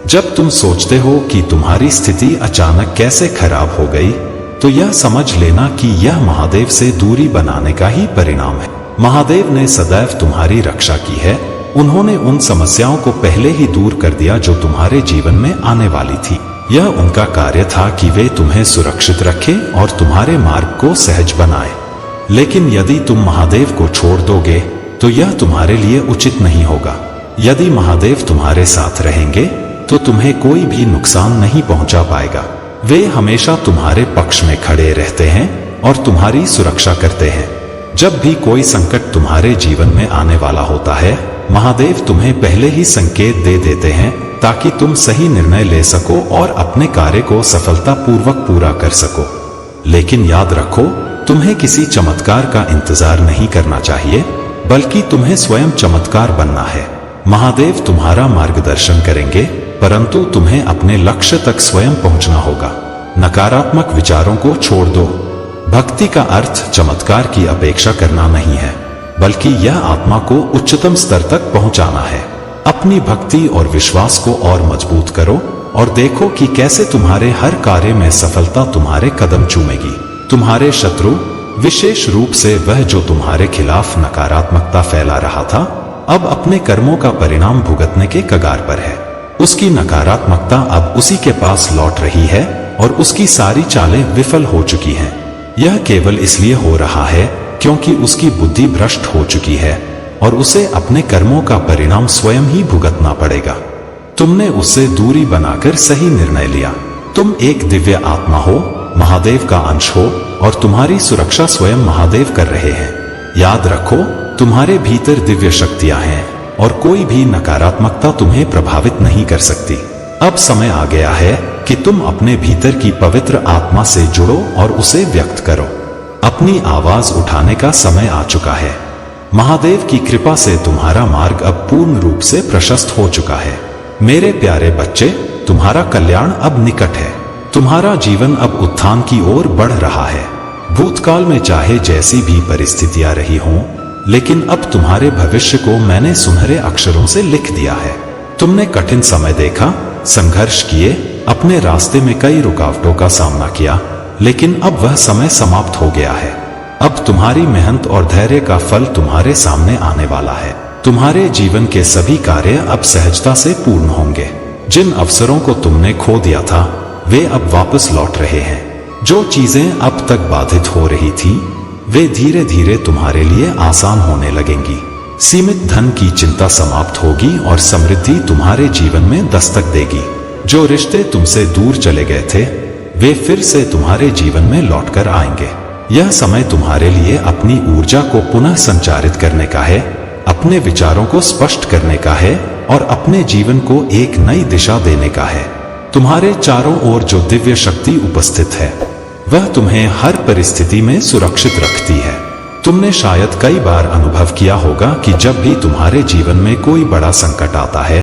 जब तुम सोचते हो कि तुम्हारी स्थिति अचानक कैसे खराब हो गई, तो यह समझ लेना कि यह महादेव से दूरी बनाने का ही परिणाम है। महादेव ने सदैव तुम्हारी रक्षा की है। उन्होंने उन समस्याओं को पहले ही दूर कर दिया जो तुम्हारे जीवन में आने वाली थी। यह उनका कार्य था कि वे तुम्हें सुरक्षित रखें और तुम्हारे मार्ग को सहज बनाए। लेकिन यदि तुम महादेव को छोड़ दोगे तो यह तुम्हारे लिए उचित नहीं होगा। यदि महादेव तुम्हारे साथ रहेंगे तो तुम्हें कोई भी नुकसान नहीं पहुंचा पाएगा। वे हमेशा तुम्हारे पक्ष में खड़े रहते हैं और तुम्हारी सुरक्षा करते हैं। जब भी कोई संकट तुम्हारे जीवन में आने वाला होता है, महादेव तुम्हें पहले ही संकेत दे देते हैं ताकि तुम सही निर्णय ले सको और अपने कार्य को सफलतापूर्वक पूरा कर सको। लेकिन याद रखो, तुम्हें किसी चमत्कार का इंतजार नहीं करना चाहिए, बल्कि तुम्हें स्वयं चमत्कार बनना है। महादेव तुम्हारा मार्गदर्शन करेंगे, परंतु तुम्हें अपने लक्ष्य तक स्वयं पहुंचना होगा। नकारात्मक विचारों को छोड़ दो। भक्ति का अर्थ चमत्कार की अपेक्षा करना नहीं है, बल्कि यह आत्मा को उच्चतम स्तर तक पहुंचाना है। अपनी भक्ति और विश्वास को और मजबूत करो और देखो कि कैसे तुम्हारे हर कार्य में सफलता तुम्हारे कदम चूमेगी। तुम्हारे शत्रु, विशेष रूप से वह जो तुम्हारे खिलाफ नकारात्मकता फैला रहा था, अब अपने कर्मों का परिणाम भुगतने के कगार पर है। उसकी नकारात्मकता अब उसी के पास लौट रही है और उसकी सारी चालें विफल हो चुकी हैं। यह केवल इसलिए हो रहा है क्योंकि उसकी बुद्धि भ्रष्ट हो चुकी है और उसे अपने कर्मों का परिणाम स्वयं ही भुगतना पड़ेगा। तुमने उससे दूरी बनाकर सही निर्णय लिया। तुम एक दिव्य आत्मा हो, महादेव का अंश हो और तुम्हारी सुरक्षा स्वयं महादेव कर रहे हैं। याद रखो, तुम्हारे भीतर दिव्य शक्तियां हैं और कोई भी नकारात्मकता तुम्हें प्रभावित नहीं कर सकती। अब समय आ गया है कि तुम अपने भीतर की पवित्र आत्मा से जुड़ो और उसे व्यक्त करो। अपनी आवाज उठाने का समय आ चुका है। महादेव की कृपा से तुम्हारा मार्ग अब पूर्ण रूप से प्रशस्त हो चुका है। मेरे प्यारे बच्चे, तुम्हारा कल्याण अब निकट है। तुम्हारा जीवन अब उत्थान की ओर बढ़ रहा है। भूतकाल में चाहे जैसी भी परिस्थितियां रही हों, लेकिन अब तुम्हारे भविष्य को मैंने सुनहरे अक्षरों से लिख दिया है। तुमने कठिन समय देखा, संघर्ष किए, अपने रास्ते में कई रुकावटों का सामना किया, लेकिन अब वह समय समाप्त हो गया है। अब तुम्हारी मेहनत और धैर्य का फल तुम्हारे सामने आने वाला है। तुम्हारे जीवन के सभी कार्य अब सहजता से पूर्ण होंगे। जिन अवसरों को तुमने खो दिया था, वे अब वापस लौट रहे हैं। जो चीजें अब तक बाधित हो रही थी, वे धीरे धीरे तुम्हारे लिए आसान होने लगेंगी। सीमित धन की चिंता समाप्त होगी और समृद्धि तुम्हारे जीवन में दस्तक देगी। जो रिश्ते तुमसे दूर चले गए थे, वे फिर से तुम्हारे जीवन में लौटकर आएंगे। यह समय तुम्हारे लिए अपनी ऊर्जा को पुनः संचारित करने का है, अपने विचारों को स्पष्ट करने का है और अपने जीवन को एक नई दिशा देने का है। तुम्हारे चारों ओर जो दिव्य शक्ति उपस्थित है, वह तुम्हें हर परिस्थिति में सुरक्षित रखती है। तुमने शायद कई बार अनुभव किया होगा कि जब भी तुम्हारे जीवन में कोई बड़ा संकट आता है,